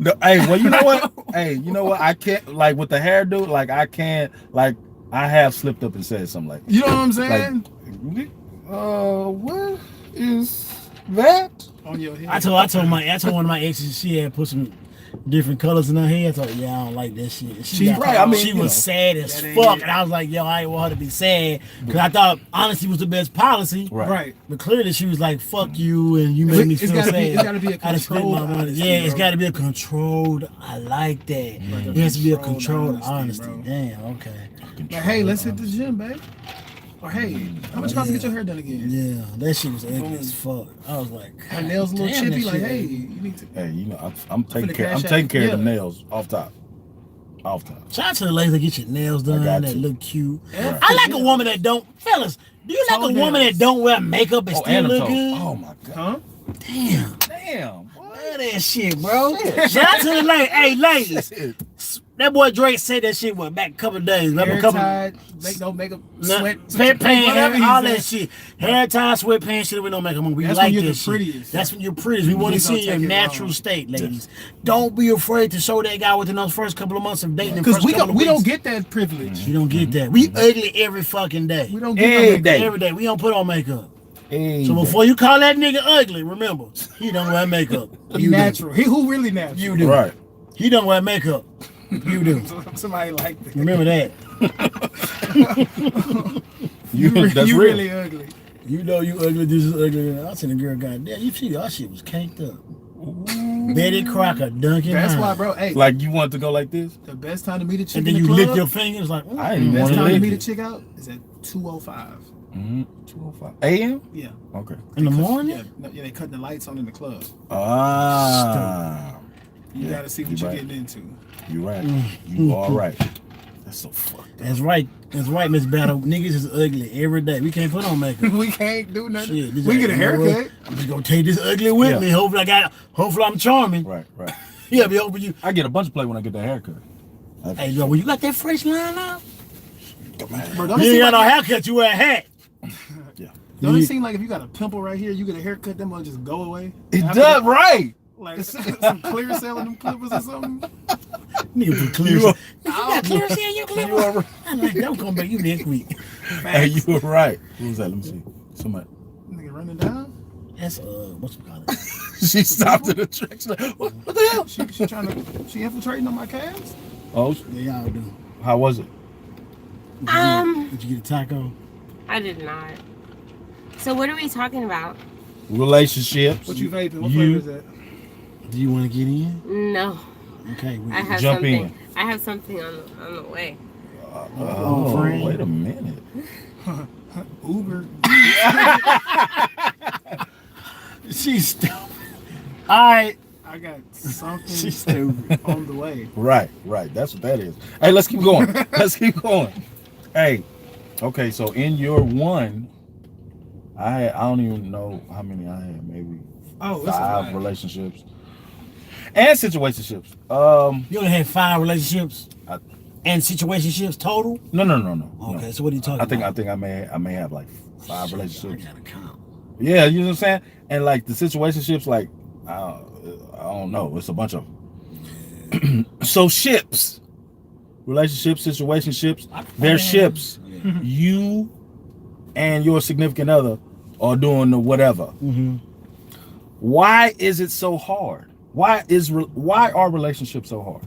A: No, hey, well, you know what? Hey, you know what? I can't, like, with the hairdo, like, I can't, like, I have slipped up and said something like,
C: You know what I'm saying?
A: like, what is that?
C: On your head.
B: I told one of my exes she had put some different colors in her hair. I thought, yeah, I don't like that shit.
A: She's right, I mean,
B: she
A: you
B: was
A: know.
B: sad as
C: That ain't
B: fuck,
C: it.
B: and I was like, yo, I ain't want her to be sad because I thought honesty was the best policy.
C: Right.
B: But clearly she was like, fuck you, and you made me
C: It's
B: feel
C: gotta
B: sad.
C: be- it's gotta be a
B: I done spent my
C: controlled
B: money.
C: honesty,
B: Yeah, it's
C: bro.
B: got to be a controlled. I like that. It has to be a controlled honesty.
C: bro.
B: Damn, okay.
C: Like, hey, let's hit the gym, babe. Or hey, how much cost to get your hair done again?
B: Yeah, that shit was ugly as fuck. I was like,
C: My nails a little
B: damn, that
C: chippy. Like,
B: shit
C: hey,
B: ugly.
C: you need to.
A: Hey, you know, I'm taking
C: finna
A: care, I'm
C: cash out.
A: taking care of the
C: Yeah.
A: nails off top.
B: Shout out to the ladies that get your nails done,
A: got
B: that
A: to.
B: look cute.
C: Yeah.
B: I like a woman that don't, fellas, do you like a woman that don't wear makeup and still look good?
A: Oh my god.
C: Huh?
B: Damn.
A: Damn.
B: Look at that shit, bro. Shout out to the ladies. Hey, ladies. That boy Drake said that shit, back a couple of days. Remember
C: Hair
B: a couple
C: tied, no makeup, sweat,
B: sweatpants,
C: whatever he
B: all
C: said.
B: that shit. Hair tie, sweatpants, shit with no makeup on. We
C: That's
B: like
C: when you're
B: that
C: the
B: shit.
C: prettiest.
B: That's when you're prettiest. We want to
C: He's gonna
B: see your
C: take it
B: natural
C: wrong.
B: state, ladies. Don't be afraid to show that guy within those first couple of months of dating.
C: Because we don't get that privilege.
B: You don't get that. We ugly every fucking day.
C: We don't get
A: Every
C: no
A: day.
B: Every day. We don't put on makeup.
A: Hey,
B: So before you call that nigga ugly, remember, he don't wear makeup.
C: He
B: You do.
C: natural. He who really natural.
B: You do.
A: right.
B: He don't wear makeup. You do.
C: Somebody like that.
B: Remember that.
A: That's
C: you
A: real.
C: really ugly.
B: You know you ugly, this is ugly. I seen a girl, goddamn, you see, our shit was canked up. Betty Crocker, Duncan
C: That's
B: Hines.
C: why, bro. Hey,
A: Like you want to go like this?
C: the best time to meet a chick
B: And
C: in
B: then
C: the
B: you
C: club.
B: lick your fingers like,
A: I ain't even
C: Best
A: want to
C: time to
A: lick
C: meet a
A: it.
C: chick out is at 2:05.
A: 2:05 a.m.
C: Yeah.
A: Okay.
B: In the
C: They cut-
B: morning?
C: Yeah, they cutting the lights on in the club. You
A: Yeah,
C: gotta see what
A: you
C: you're
A: right.
C: getting into.
A: You right. You all right. That's so fucked up.
B: That's right. That's right, Miss Battle. Niggas is ugly every day. We can't put on makeup.
C: We can't do nothing.
B: Shit, this
C: we
B: ain't-
C: get a
B: you know what?
C: haircut.
B: I'm just gonna take this ugly with
A: Yeah.
B: me. Hopefully I'm charming.
A: Right.
B: Yeah, be hoping you.
A: I get a bunch of play when I get that haircut.
B: Hey, yo, when you got that fresh line out,
C: Bro, don't it
B: you
C: seem
B: ain't got
C: like,
B: no haircut, you wear a hat.
A: Yeah.
C: don't it seem like if you got a pimple right here, you get a haircut, that must just go away?
A: It
C: After
A: does
C: that,
A: right.
C: Like some clear cell in them clippers or something.
B: Nigga put clear.
A: You
B: You
A: are-
B: got clear in your clipper?
A: You are,
B: I'm like, that was gonna make you next week.
A: hey, you were right. Who was that? Let me see. Somebody.
C: Nigga running down.
B: That's what's it called?
A: She stopped at the track. She's like, what the hell?
C: She infiltrating on my calves?
A: Oh,
B: Yeah, y'all do.
A: how was it?
B: Did you get a taco?
D: I did not. So what are we talking about?
A: Relationships.
C: What you vaping? What
A: You-
C: flavor is that?
B: Do you want to get in?
D: No,
B: Okay.
D: I have
A: Jump
D: something.
A: in.
D: I have something on the way.
A: Oh,
B: friend.
A: wait a minute.
C: Uber.
B: She's stupid. All right.
C: I got something
B: She's stupid.
C: on the way.
A: Right. That's what that is. Hey, let's keep going. Hey, okay, so in your one, I don't even know how many I had. Maybe
C: Oh, it's a
A: 5
C: lot.
A: relationships and situationships.
B: You only had 5 relationships
A: I-
B: and situationships total.
A: No.
B: Okay,
A: No.
B: so what are you talking
A: I
B: about?
A: think I may have like 5 relationships.
B: I gotta count.
A: Yeah, you know what I'm saying? And like the situationships, like I don't know, it's a bunch of them. So ships, relationships, situationships, they're ships.
B: Yeah.
A: You and your significant other are doing the whatever.
B: Mm-hmm.
A: Why is it so hard? Why are relationships so hard?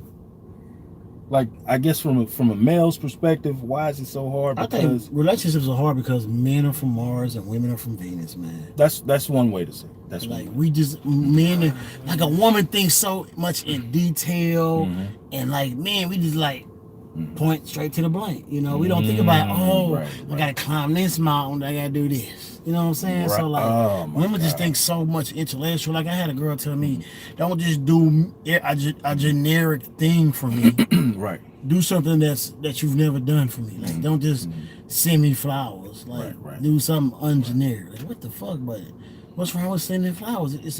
A: Like, I guess from a male's perspective, why is it so hard?
B: I
A: Because
B: think relationships are hard because men are from Mars and women are from Venus, man.
A: that's one way to say it. That's
B: Like
A: one.
B: we just men, like a woman thinks so much in detail,
A: Mhm.
B: and like men, we just like point straight to the blank. You know, we don't think about
A: Right,
B: I gotta climb this mountain, I gotta do this. You know what I'm saying? So
A: Right.
B: like
A: Oh, my
B: women just
A: God.
B: think so much intellectual. Like I had a girl tell me, don't just do a generic thing for me.
A: Right.
B: Do something that you've never done for me. Like don't just send me flowers. Like
A: Right.
B: do something ungeneric. Like what the fuck, but what's wrong with sending flowers? It's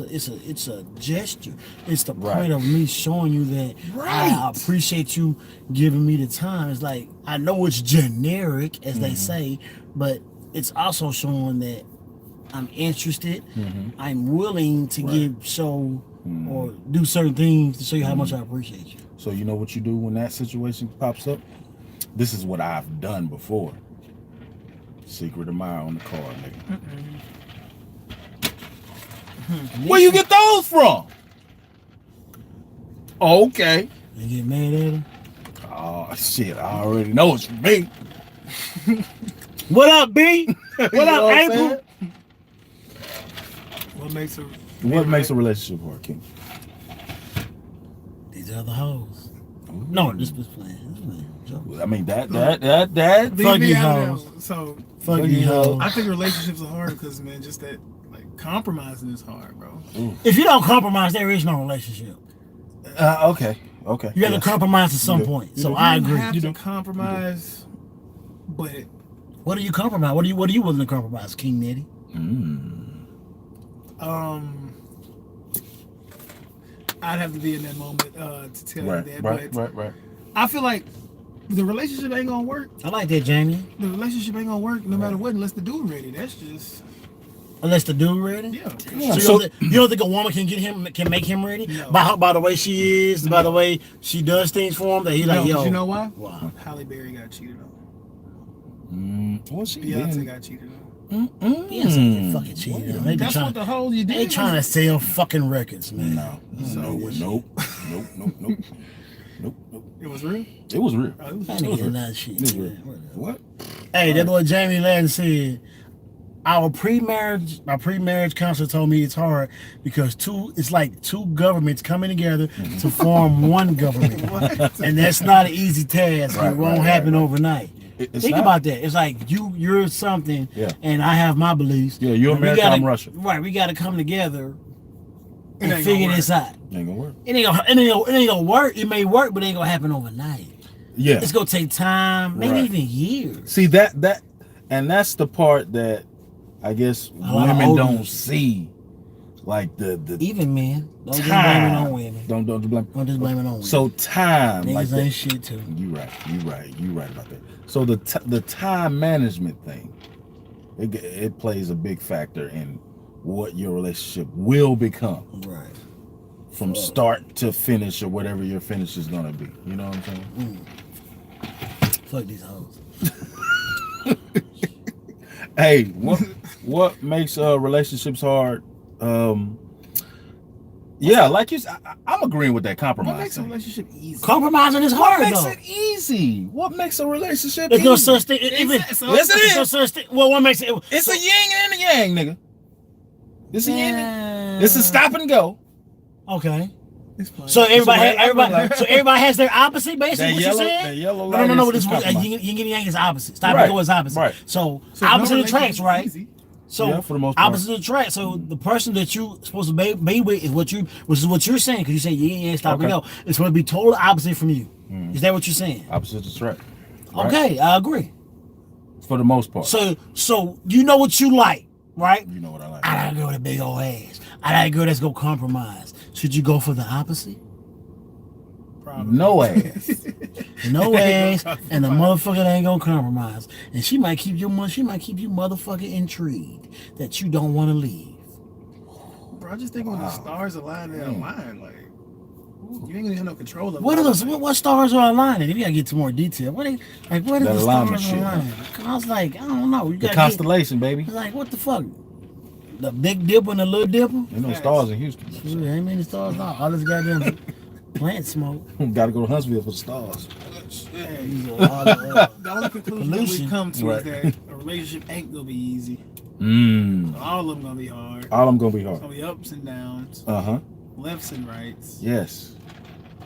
B: a gesture. It's the
A: Right.
B: point of me showing you that I appreciate you giving me the time. It's like I know it's generic, as they say, but it's also showing that I'm interested. I'm willing to show or do certain things to show you how much I appreciate you.
A: So you know what you do when that situation pops up? This is what I've done before. Secret admirer on the card, nigga. Where you get those from? Oh, okay.
B: You get mad at him.
A: Oh shit! I already know it's from me.
B: What up, B? What
A: You know
B: up,
A: I'm
B: April?
A: saying?
C: What makes a
A: What makes a relationship work, King?
B: These other hoes. No, this was playing. This was playing. Joke.
A: I mean that.
C: Leave
B: Fuck
C: me
B: you
C: out
B: hoes.
C: of that. So
B: Fuck these hoes.
C: I think relationships are hard because man, just that like compromising is hard, bro.
B: If you don't compromise, there is no relationship.
A: Okay.
B: You have to compromise at some
A: You do.
B: point.
A: You
B: So
A: do.
B: I
C: You
B: agree.
C: have
A: You
C: to
A: do.
C: compromise, but
B: What do you compromise? What are you willing to compromise, King Nettie?
C: I'd have to be in that moment to tell you that. But
A: Right.
C: I feel like the relationship ain't gonna work.
B: I like that, Jamie.
C: The relationship ain't gonna work no matter what unless the dude ready. That's just
B: Unless the dude ready.
C: yeah.
B: So you don't think a woman can make him ready?
C: No.
B: By the way she is, by the way she does things for him, that he like,
C: No,
B: yo.
C: but you know why?
B: Wow.
C: Halle Berry got cheated on.
A: What's she
C: Beyonce
A: doing?
C: got cheated on.
B: Beyonce fucking cheated. They
C: That's what the whole you did.
B: They trying to sell fucking records, man.
A: No. Nope.
C: It was real.
A: It was real.
C: Oh, it was
B: I
C: real.
B: ain't getting that shit.
A: It was real.
B: man. Whatever.
A: What?
B: Hey, that boy Jamie Ladd said, my pre-marriage counselor told me it's hard because it's like two governments coming together to form one government. And that's not an easy task. It won't happen overnight.
A: It's
B: Think
A: not.
B: about that. It's like you're something,
A: Yeah.
B: and I have my beliefs.
A: Yeah, you're
B: and we
A: America,
B: gotta-
A: I'm Russia.
B: Right, we got to come together
C: It
B: and
C: ain't
B: figure
C: gonna
B: this
C: work.
B: out.
A: Ain't gonna work.
B: It ain't gonna work. It may work, but it ain't gonna happen overnight.
A: Yeah.
B: It's gonna take time, maybe
A: Right.
B: even years.
A: See and that's the part that I guess
B: lot of
A: women
B: older-
A: don't see. Like the
B: Even men, don't just
A: time.
B: blame it on women.
A: Don't blame.
B: Don't just blame it on women.
A: So time,
B: niggas
A: like that.
B: ain't shit too.
A: You right about that. So the time management thing, it plays a big factor in what your relationship will become
B: Right.
A: from start to finish or whatever your finish is gonna be. You know what I'm saying?
B: Fuck these hoes.
A: Hey, what makes relationships hard? Yeah, like you said, I'm agreeing with that compromise.
C: What makes a
A: thing.
C: relationship easy?
B: Compromising is
A: What
B: hard
A: makes
B: though.
A: it easy? What makes a relationship
B: There's
A: easy?
B: no such thing.
C: Yes,
A: it is.
B: Well, what makes it?
A: It's a yin and a yang, nigga. It's a yin. It's a stop and go.
B: Okay.
C: It's fine.
B: So everybody
A: like-
B: has their opposite, basically.
A: That
B: what
A: yellow,
B: you
A: that
B: saying?
A: yellow
B: No,
A: line.
B: no, no.
A: is
B: This was
A: compromise.
B: yin and yang is opposite. Stop
A: Right.
B: and go is opposite.
A: Right.
B: So
C: So no
B: opposite
C: relationship
B: attracts,
C: is
B: right?
C: easy.
B: So
A: Yeah, for the most part.
B: opposite attract. So the person that you supposed to be with is which is what you're saying, because you say yin and yang, stop and
A: Okay.
B: go. It's going to be total opposite from you. Is that what you're saying?
A: Opposite attract. Right?
B: Okay, I agree.
A: For the most part.
B: So you know what you like, right?
A: You know what I like.
B: I like a girl with a big old ass. I like a girl that's gonna compromise. Should you go for the opposite?
C: Probably.
A: No ass.
B: No
C: Ain't
B: ass,
C: gonna
B: and the
C: compromise.
B: motherfucker ain't gonna compromise. And she might keep you motherfucking intrigued that you don't want to leave.
C: Bro, I just think when the stars align, they align. Like, you ain't gonna have no control of
B: What are
C: it.
B: those? What stars are aligning? If you gotta get to more detail, what are
A: That
B: the
A: alignment
B: stars
A: shit.
B: aligning? I was like, I don't know. You
A: The
B: gotta
A: constellation, baby.
B: get, like, what the fuck? The big dipper and the little dipper?
A: Ain't no stars in Houston.
B: Shit, ain't many stars now. All this goddamn plant smoke.
A: Gotta go to Huntsville for the stars.
C: Hey,
B: All the,
C: the only conclusion that
B: Pollution.
C: we come to
A: Right.
C: is that a relationship ain't gonna be easy. All of them gonna be hard.
A: All them gonna be
C: It's
A: hard.
C: gonna be ups and downs,
A: Uh-huh.
C: lefts and rights,
A: Yes.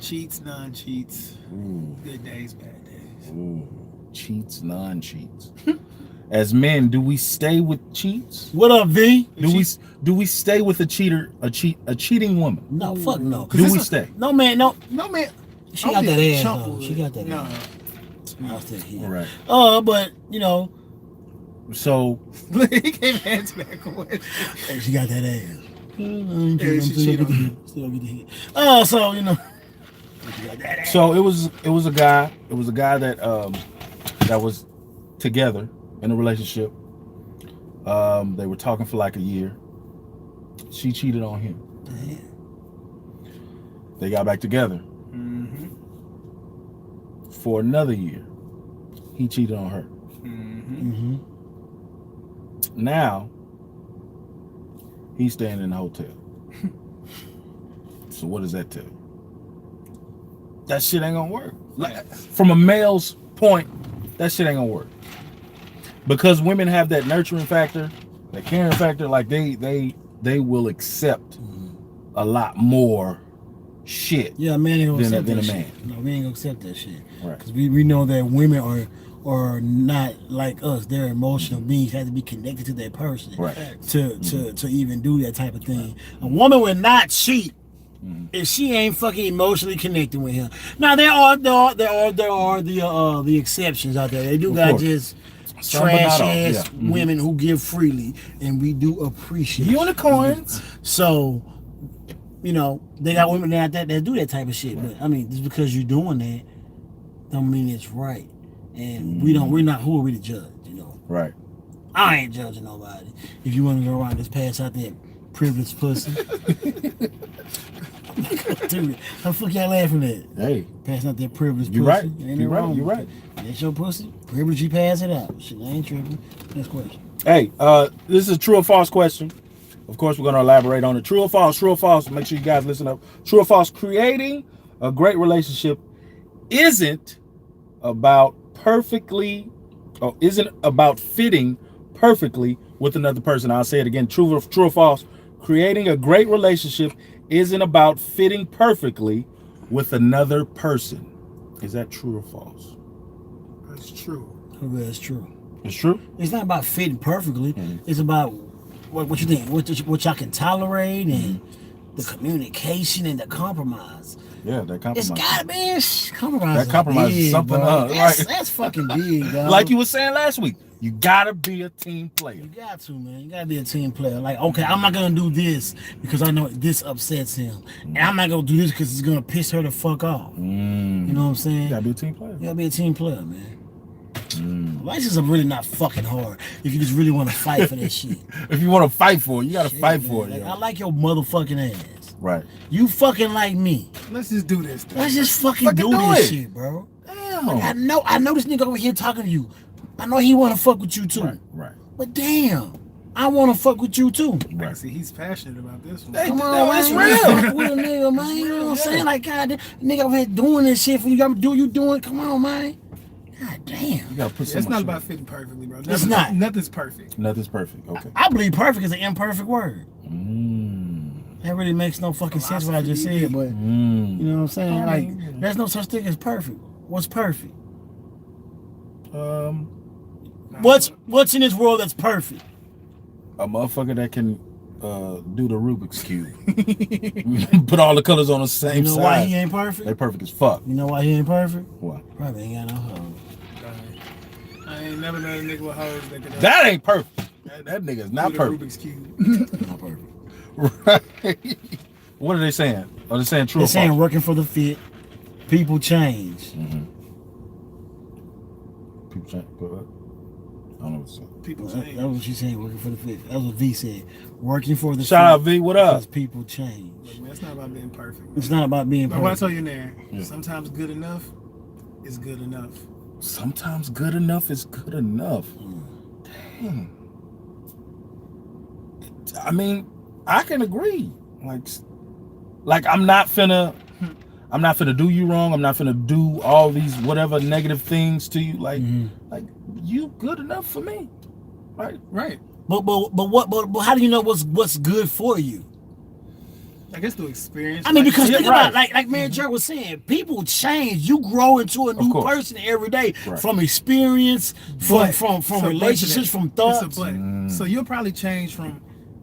C: cheats, non-cheats,
A: Ooh.
C: good days, bad days.
A: Ooh. Cheats, non-cheats. As men, do we stay with cheats?
B: What up, V?
A: Do we stay with a cheating woman?
B: No, fuck no.
A: Do
C: this
A: we
C: is-
A: stay?
B: No, man, no.
C: No man,
B: She got that ass,
C: chump
B: though.
C: would.
B: She got that
C: No,
B: ass. I'll still here.
A: Right.
B: But, you know,
A: So
C: he can't answer that question.
B: hey, she got that ass.
C: Yeah, she cheated on you.
B: Still get the hit. Oh, so, you know. She got that ass.
A: So it was a guy that that was together in a relationship. They were talking for like a year. She cheated on him. They got back together
C: Mm-hmm.
A: for another year. He cheated on her.
C: Mm-hmm.
B: Mm-hmm.
A: Now he's staying in the hotel. So what does that tell you? That shit ain't gonna work. Like, from a male's point, that shit ain't gonna work. Because women have that nurturing factor, that caring factor, like they will accept a lot more shit.
B: Yeah, man ain't gonna
A: Than a-
B: accept
A: than
B: that
A: a man.
B: shit. No, we ain't gonna accept that shit.
A: Right.
B: Because we know that women are not like us. They're emotional beings. Have to be connected to that person.
A: Right.
B: To even do that type of thing. A woman will not cheat if she ain't fucking emotionally connected with him. Now there are the exceptions out there. They do
A: Of
B: got
A: course.
B: just
A: Some, but not
B: trash
A: all.
B: ass
A: Yeah. Mhm.
B: women who give freely, and we do appreciate
A: Unicorns.
B: So, you know, they got women out there that do that type of shit. But I mean, just because you're doing that, don't mean it's right. And we're not, who are we to judge? You know,
A: Right.
B: I ain't judging nobody. If you want to go around, just pass out that privileged pussy. Dude, how the fuck y'all laughing at?
A: Hey,
B: Passing out that privileged
A: you
B: pussy.
A: right.
B: Ain't
A: You
B: nothing
A: right.
B: wrong
A: You
B: with
A: right.
B: it. That's your pussy. Privilege, you pass it out. Shit, I ain't tripping. Next question.
A: Hey, this is a true or false question. Of course, we're going to elaborate on it. True or false? True or false? Make sure you guys listen up. True or false? Creating a great relationship isn't about fitting perfectly with another person. I'll say it again. True or false? Creating a great relationship isn't about fitting perfectly with another person. Is that true or false?
C: That's true.
B: Oh, that's true.
A: It's true.
B: It's not about fitting perfectly. It's about what you think, what y'all can tolerate, and the communication and the compromise.
A: Yeah, that compromise.
B: It's gotta be compromise.
A: That compromise is
B: big,
A: something
B: bro.
A: else, right?
B: That's fucking big, dog.
A: Like you were saying last week, you gotta be a team player.
B: You got to, man. You gotta be a team player. Like, okay, I'm not gonna do this because I know this upsets him, and I'm not gonna do this because it's gonna piss her the fuck off. You know what I'm saying?
A: You gotta be a team player.
B: You gotta be a team player, man. License are really not fucking hard if you just really want to fight for that shit.
A: If you want to fight for it, you gotta fight
B: man.
A: for it.
B: Like,
A: yo.
B: I like your motherfucking ass.
A: Right.
B: You fucking like me.
C: Let's just do this. Thing.
B: Let's just fucking do this shit, bro.
A: Damn.
B: Like, I know this nigga over here talking to you. I know he want to fuck with you too.
A: Right.
B: But damn, I want to fuck with you too.
C: Right. See, he's passionate about this one.
A: Hey,
B: Come on,
A: no,
B: man.
A: it's real.
B: Fuck with a nigga, man. You know what I'm saying? Like, God, nigga over here doing this shit for you. You doing? Come on, man. God damn.
A: You gotta put some.
C: It's not about fitting perfectly, bro.
B: It's not.
C: Nothing's perfect.
A: Nothing's perfect. Okay.
B: I believe perfect is an imperfect word. That really makes no fucking sense what I just said, but you know what I'm saying? Like, there's no such thing as perfect. What's perfect? What's in this world that's perfect?
A: A motherfucker that can do the Rubik's cube. Put all the colors on the same
B: You know
A: side.
B: why he ain't perfect?
A: They perfect as fuck.
B: You know why he ain't perfect?
A: Why?
B: Probably ain't got no hoe.
C: I ain't never met a nigga with hoes that could
A: That ain't perfect. That nigga's not
C: do the
A: perfect.
C: Rubik's cube.
B: Not perfect.
A: Right. What are they saying? Are they saying true
B: They're
A: or
B: saying
A: false?
B: working for the fit. People change.
A: People change. Go ahead. I don't know what to say.
C: People
B: That
C: change.
B: was what she said, working for the fit. That was what V said. Working for the
A: Shout
B: fit
A: out V, what up?
B: because people change.
C: Look, man, it's not about being perfect.
B: It's not about being
C: But what I
B: perfect.
C: told you in there,
A: Yeah.
C: sometimes good enough is good enough.
A: Sometimes good enough is good enough. Damn. I mean, I can agree. Like I'm not finna do you wrong. I'm not finna do all these whatever negative things to you. Like you good enough for me. Right.
C: Right.
B: But how do you know what's good for you?
C: I guess through experience.
B: I mean, because
A: yeah,
B: think
A: right.
B: about like Mary Jo was saying, people change. You grow into a new
A: course.
B: person every day
A: Right.
B: from experience,
C: But-
B: from
C: so
B: relationships, from
C: It's a
B: thoughts.
C: but. So you'll probably change from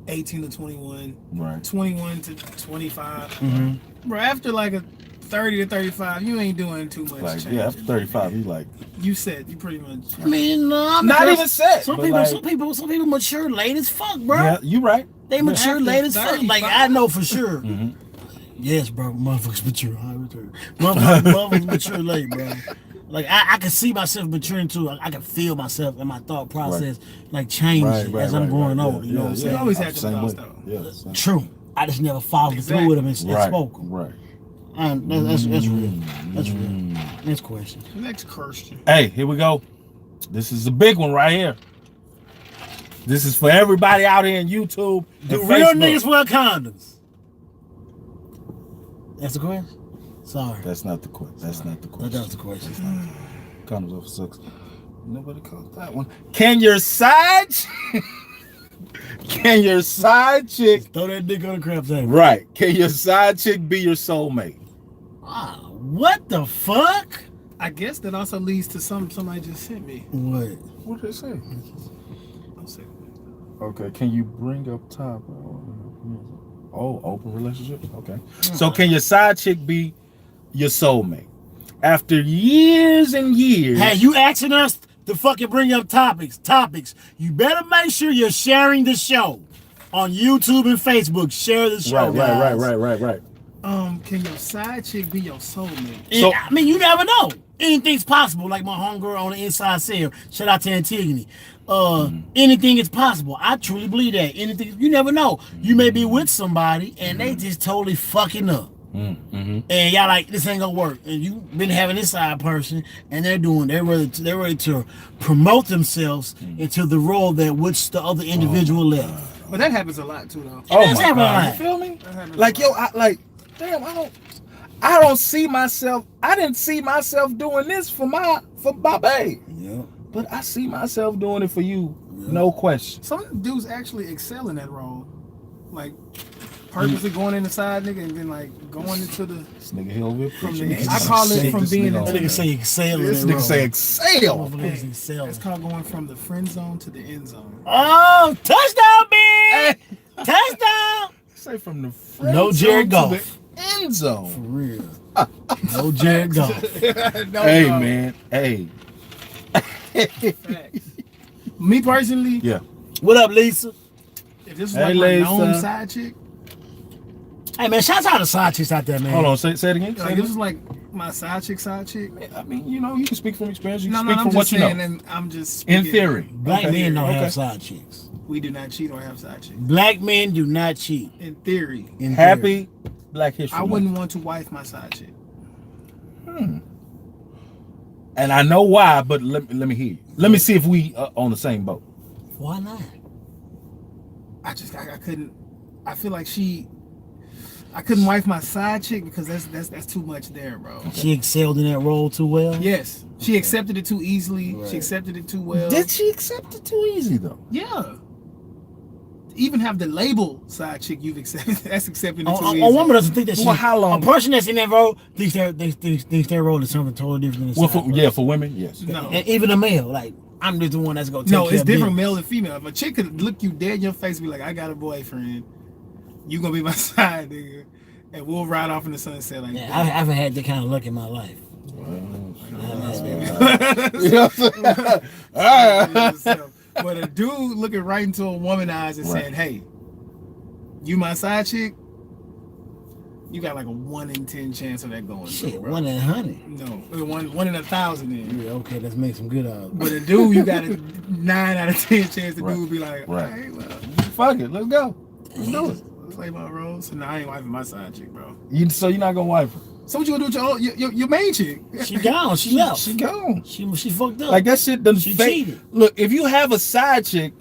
C: 18 to 21,
A: Right.
C: 21 to 25. Bro, after like a 30 to 35, you ain't doing too much
A: Like
C: change.
A: yeah, after 35, you like
C: You said you pretty much.
B: I mean, no,
A: not
B: because
A: even set.
B: Some
A: but
B: people,
A: like,
B: some people mature late as fuck, bro.
A: yeah, you right.
B: They mature
C: After
B: late as fuck.
C: 35.
B: Like I know for sure. Yes, bro. Motherfuckers mature. Motherfuckers mature late, bro. Like I can see myself maturing too. I can feel myself and my thought process like changing as I'm growing older. You know what I'm saying?
C: You always
A: I'm
C: had
A: the
C: them
A: same
C: thoughts,
A: way.
C: though.
A: Yeah, same.
B: True. I just never followed through with them and
A: Right.
B: spoke 'em.
A: Right.
B: That's real. That's real. Next question.
C: Next question.
A: Hey, here we go. This is a big one right here. This is for everybody out here in YouTube.
B: Do
A: and
B: real
A: Facebook.
B: niggas wear condoms? That's the question? Sorry.
A: That's not the question. That's not the question.
B: That was the question.
A: Condoms over sex. Nobody calls that one. Can your side can your side chick
B: Throw that dick on the crap table.
A: right? Can your side chick be your soulmate?
B: Wow. What the fuck?
C: I guess that also leads to somebody just sent me.
B: What?
A: What did it say?
C: Don't say
A: Okay, can you bring up top? Oh, open relationships. Okay. So can your side chick be your soulmate? After years and years.
B: Hey, you asking us to fucking bring up topics. You better make sure you're sharing the show on YouTube and Facebook. Share the show, guys.
A: Right.
C: Can your side chick be your soulmate?
A: So-
B: I mean, you never know. Anything's possible. Like my homegirl on the inside said. Shout out to Antigone. Anything is possible. I truly believe that. Anything. You never know. You may be with somebody and they just totally fucking up. And y'all like, this ain't gonna work. And you been having this side person, and they're ready to promote themselves into the role that which the other individual left.
C: But that happens a lot too, though.
A: Oh
B: does
A: my
B: happen a
A: God.
B: lot.
A: You feel me?
C: That happens
A: Like
C: a lot.
A: damn, I don't see myself. I didn't see myself doing this for my babe.
B: Yeah.
A: But I see myself doing it for you, no question.
C: Some dudes actually excel in that role. Like purposely going in the side, nigga, and then like going into the
A: This nigga here over here
C: from
A: preaching.
C: the. I call it from being
B: That
C: into
B: nigga say excel in
A: This
B: that
A: nigga
B: role.
A: say excel.
B: Motherfuckers excel.
C: It's called going from the friend zone to the end zone.
B: Oh, touchdown,
A: Hey,
B: man! Touchdown!
A: say from the friend
B: No Jared
A: zone to
B: Goff.
A: the end zone.
B: For real. No Jared Goff.
C: No,
A: Hey
C: no.
A: man, hey.
C: Facts. Me personally,
A: Yeah.
B: What up, Lisa?
C: if this was
A: Hey,
C: like my
A: Lisa.
C: known side chick,
B: Hey, man, shout out to side chicks out there, man.
A: Hold on, say it again.
C: like this was like my side chick.
A: I mean, you know, you can speak from experience. You can
C: No,
A: speak
C: I'm
A: from
C: just
A: what you
C: saying,
A: know.
C: and I'm just
A: In
C: speaking-
A: theory.
B: Black
A: Okay.
B: men don't
A: Okay.
B: have side chicks.
C: we do not cheat or have side chicks.
B: Black men do not cheat.
C: In theory,
B: In theory.
A: Happy Black History
C: I
A: Month.
C: wouldn't want to wife my side chick.
A: And I know why, but let me hear you. Let me see if we on the same boat.
B: Why not?
C: I couldn't. I feel like I couldn't wife my side chick because that's too much there, bro.
B: She excelled in that role too well.
C: Yes, she accepted it too easily.
B: Right.
C: She accepted it too well.
A: Did she accept it too easy though?
C: Yeah. Even have the label side chick you've accepted. That's accepting it too
B: A
C: easy.
B: woman doesn't think that she.
A: Well, how long?
B: A person that's in that role thinks their role is something totally different than
A: Well,
B: side
A: yeah, for women, yes.
C: No.
B: And even a male, like I'm just the one that's gonna take
C: No,
B: care
C: it's
B: of
C: different
B: business.
C: male and female. If a chick could look you dead in your face and be like, I got a boyfriend, you gonna be my side nigga, and we'll ride off in the sunset like
B: Yeah,
C: that.
B: I haven't had that kind of luck in my life.
C: But a dude looking right into a woman's eyes and
A: Right.
C: saying, hey, you my side chick, you got like a 1 in 10 chance of that going
B: Shit,
C: through, bro.
B: 1 in 100.
C: No, one in 1,000 then.
B: Yeah, okay, let's make some good odds.
C: But a dude, you got a 9 out of 10 chance the
A: Right.
C: dude would be like, all
A: Right.
C: right, well,
A: Fuck it, let's go. Let's do it.
C: play my role. So now I ain't wifing my side chick, bro.
A: So you're not gonna wife her?
C: So what you gonna do with your main chick?
B: She gone. She left.
A: She gone.
B: She fucked up.
A: Like that shit doesn't
B: She
A: fade.
B: cheated.
A: Look, if you have a side chick,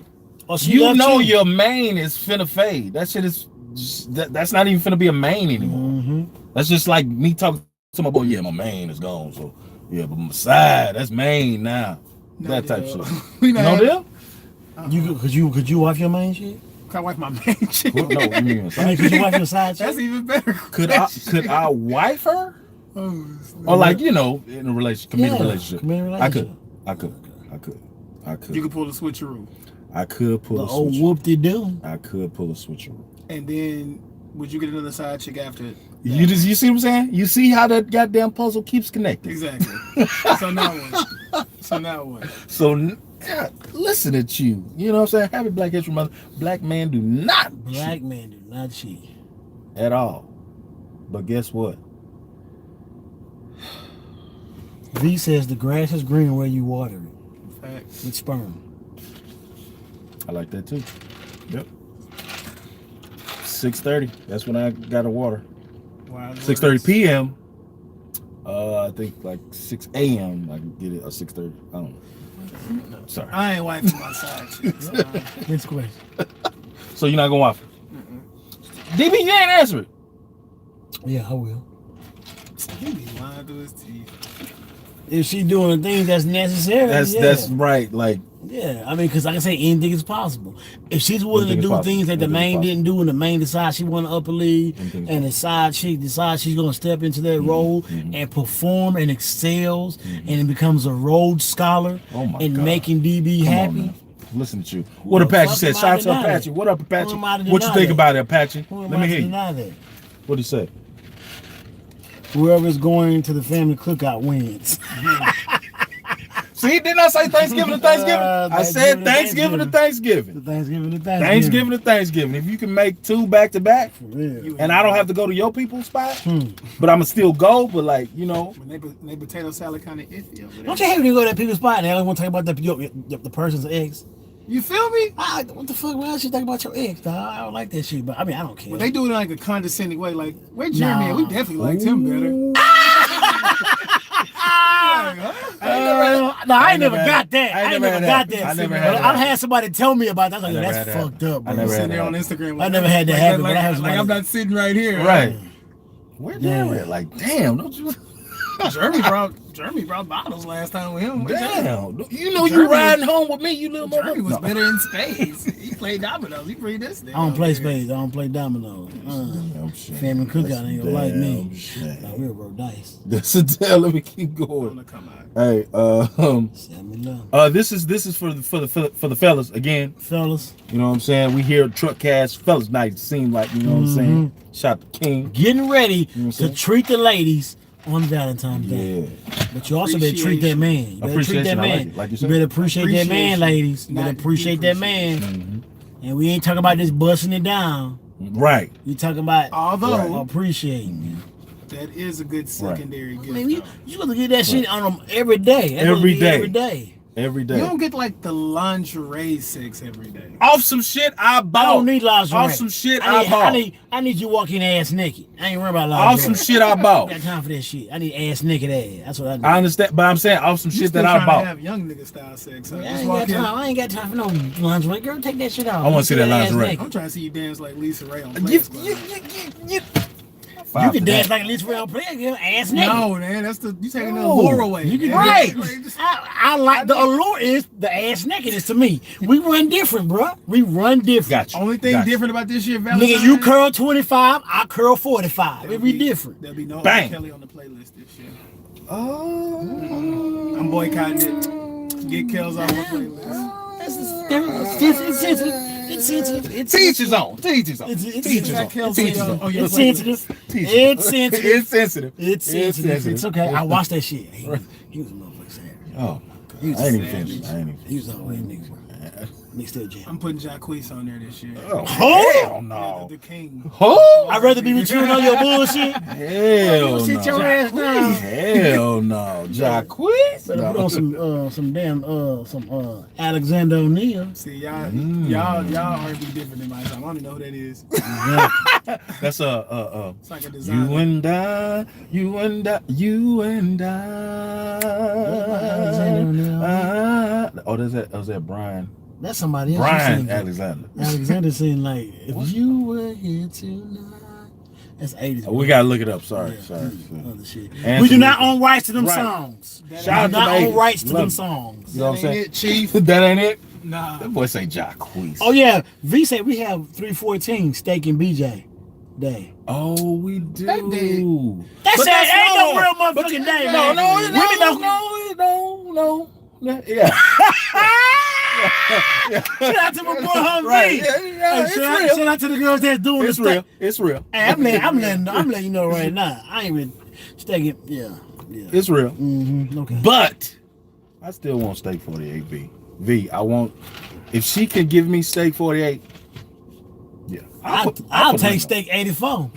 B: Or she
A: you
B: left
A: know
B: you.
A: your main is finna fade. That shit is that's not even finna be a main anymore.
B: Mm-hmm.
A: That's just like me talking to my boy. Yeah, my main is gone. So yeah, but my side, that's main now.
C: No
A: that type
C: deal.
A: shit.
C: We not
A: No
C: having-
A: deal?
B: Could you wife your main shit?
C: Can I wife my main chick?
A: Well, no, you mean a
B: I
A: side
B: mean,
A: chick?
B: could you wife your side chick?
C: That's even better.
A: Could I wife her?
C: Oh,
A: Or like, you know, in a relationship, committed
B: Yeah,
A: relationship.
B: committed relationship.
A: I could.
C: you can pull the switcheroo.
A: I could pull
B: The
A: a
B: old
A: switcheroo.
B: whoop-de-doo.
A: I could pull a switcheroo.
C: And then would you get another side chick after it?
A: You see what I'm saying? You see how that goddamn puzzle keeps connecting.
C: Exactly. So now what?
A: So yeah, listen at you. You know what I'm saying? Happy Black History Month. Black men do not
B: Black
A: cheat
B: men do not cheat.
A: at all. But guess what?
B: V says the grass is green where you water it
C: Facts.
B: with sperm.
A: I like that too. Yep. 6:30. That's when I got a water.
C: Wild
A: 6:30 p.m. I think like 6 a.m. I can get it, or 6:30. I don't know. Sorry.
C: I ain't wifing my side chick. So
B: Next question.
A: So you're not gonna wife? DB, you ain't answer it.
B: Yeah, I will.
C: he be lying through his teeth.
B: If she doing the things that's necessary,
A: That's right. Like
B: yeah. I mean, because like I say, anything is possible. If she's willing to
A: Anything is
B: do
A: possible.
B: things that the
A: Anything is
B: main didn't do, and the main decides she want to upper league,
A: Anything is
B: and the side chick decides she's gonna step into that role and perform and excels, and it becomes a Rhodes Scholar
A: Oh my
B: and
A: God.
B: making DB
A: Come on
B: happy.
A: now. Listen to you. What
B: the
A: Apache
B: fuck
A: said.
B: am I
A: Shout out to
B: denying?
A: Apache. What up, Apache?
B: Who am I to
A: What you
B: deny
A: think
B: that?
A: about it, Apache?
B: Who am
A: Let
B: I
A: me
B: to
A: hear you.
B: deny that?
A: What he say?
B: Whoever's going to the family cookout wins.
A: See, didn't I say Thanksgiving to Thanksgiving? I said
B: Thanksgiving to
A: Thanksgiving to Thanksgiving.
B: Thanksgiving to Thanksgiving.
A: Thanksgiving to Thanksgiving. If you can make 2 back to back,
B: For real.
A: and I don't have to go to your people's spot, but I'ma still go. But like, you know,
C: When they potato salad kind of iffy over there.
B: Don't you hate when you go to that people's spot and they always want to talk about the person's ex?
C: You feel me?
B: What the fuck? Why else you think about your ex, dog? I don't like that shit, but I mean, I don't care.
C: Well, they do it in like a condescending way. Like, where Jeremy at? We definitely liked him better.
B: No, I ain't never got that. I ain't never got that.
A: I never
B: But
A: had that.
B: I've had somebody tell me about that. I was like,
A: never
B: that's
A: had that.
B: fucked up,
A: I
B: bro.
A: never
C: Sitting
A: had
C: there on
A: that.
C: Instagram.
B: I never had that happen, but I have
C: like
B: somebody-
C: I'm not sitting right here.
A: Right. Where Jeremy at? Like, damn, don't you?
C: Jeremy brought bottles last time with him.
A: Damn. You know you
C: Jeremy
A: riding home with me, you little
C: Jeremy was
A: motherfucker.
C: better in spades. He played dominoes. He pretty this.
B: I don't play spades. I don't play dominoes. Family cookout ain't gonna like me. Nah, we'll roll dice.
A: That's a tell. Let me keep going. Hey, this is for the fellas again.
B: Fellas,
A: You know what I'm saying? We here Truck Cast Fellas Night. Seem like, you know what I'm saying? Shout to King.
B: getting ready
A: You know what I'm
B: to
A: saying?
B: treat the ladies on Valentine's Day.
A: Yeah.
B: But you also better treat that man. You better treat that
A: Appreciation, I like
B: man.
A: it, like you
B: You
A: said.
B: better appreciate that man,
C: Appreciation,
B: ladies. You better
C: not
B: appreciate that man.
A: Mhm.
B: And we ain't talking about just busting it down.
A: Right.
B: We talking about
C: Although
B: appreciating.
C: that is a good secondary gift.
B: I mean, you supposed to get that shit on them every day. That's supposed to
A: Every
B: be
A: day.
B: Every day.
A: Every
C: You
A: day.
C: don't get like the lingerie sex every day.
A: Off some shit I bought.
B: I don't need lingerie.
A: Off some shit I bought.
B: I need you walking ass naked. I ain't worried about lingerie.
A: Off some shit I
B: I
A: bought.
B: got time for that shit. I need ass naked ass. That's what I need.
A: I understand, but I'm saying off some
C: You
A: shit
C: still
A: that I
C: trying to
A: bought.
C: have young nigga style sex. So
B: I
C: just
B: ain't
C: walk
B: got
C: in.
B: time. I ain't got time for no lingerie. Girl, take that shit off.
A: I wanna see that
B: Ass
A: lingerie.
B: naked.
C: I'm trying to see you dance like Lisa Ray on
A: You,
C: Players Club.
B: You can dance like Lisa Ray on Player Girl, ass naked.
C: No, man, that's the you taking the
A: No.
C: allure away.
B: You can
C: man.
B: right.
C: Like, just-
B: I like the allure is the ass nakedness to me. We run different, bro. We run different.
A: Gotcha.
C: Only thing
A: Gotcha.
C: different about this year, Valentine's.
B: Nigga, you curl 25, I curl 45.
C: There'll
B: It be
C: be-
B: different.
C: There'll be no
A: Bang.
C: Kelly on the playlist this year.
A: Oh.
C: I'm boycotting it. Get Kells off my playlist.
B: It's sensitive. It's sensitive. It's
A: Teach his own. Teach his own.
B: It's
A: Teach his own.
C: Kells
A: Teach his
C: on
A: own.
C: your
B: It's
C: playlist.
B: sensitive.
A: Teach his
B: It's
A: own.
B: sensitive.
A: It's sensitive.
B: It's sensitive. It's okay. I watched that shit. He was a motherfucker savage.
A: Oh,
B: He was
A: I ain't
B: a
A: even
B: savage.
A: finished. I ain't even
B: He was always nigga. Nigga still jam.
C: I'm putting Jacquees on there this year.
A: Oh, hell no.
C: The king.
A: Oh,
B: I'd rather be with you and all your bullshit.
A: hell
B: Sit your
A: no.
B: ass down.
A: Hell no. Jacquees?
B: Better put on some damn Alexander O'Neal.
C: See y'all R&B different than my time. I don't even know who that is.
A: That's
C: It's like a design.
A: you and I, you and I, you and I. Oh, that's that Brian.
B: That's somebody else.
A: Brian Alexander.
B: Alexander saying like, if you were here tonight. That's 80s.
A: Oh, we gotta look it up. Sorry.
B: Other shit.
A: Anthony-
B: We do not own rights to them
A: Right.
B: songs.
A: Shout
B: We
A: out
B: do
A: to
B: not
A: the
B: own
A: 80s.
B: rights to
A: Love
B: them
A: it.
B: songs.
A: You know what I'm
C: That
A: saying?
C: ain't it, Chief.
A: That ain't it?
C: Nah.
A: That boy say Jacquees.
B: Oh yeah, V said we have 314 Steak and BJ Day.
A: Oh, we do.
C: That did.
B: That's
A: But
B: it.
A: that's
B: Ain't no
A: no-
B: real
A: but
B: motherfucking day,
A: No,
B: man.
A: no,
B: Women don't-
A: no. Yeah.
B: Shout out to my boy Humvee.
A: Right. Yeah,
B: Hey,
A: it's
B: shout
A: real.
B: out to the girls that's doing
A: It's
B: the
A: real.
B: steak.
A: It's real.
B: Hey, I'm letting you know right now. I ain't even steak. Yeah.
A: It's real.
B: Okay.
A: But I still want steak 48 V. I want, if she can give me steak 48, yeah.
B: I'll
A: put her
B: take
A: in
B: steak 84.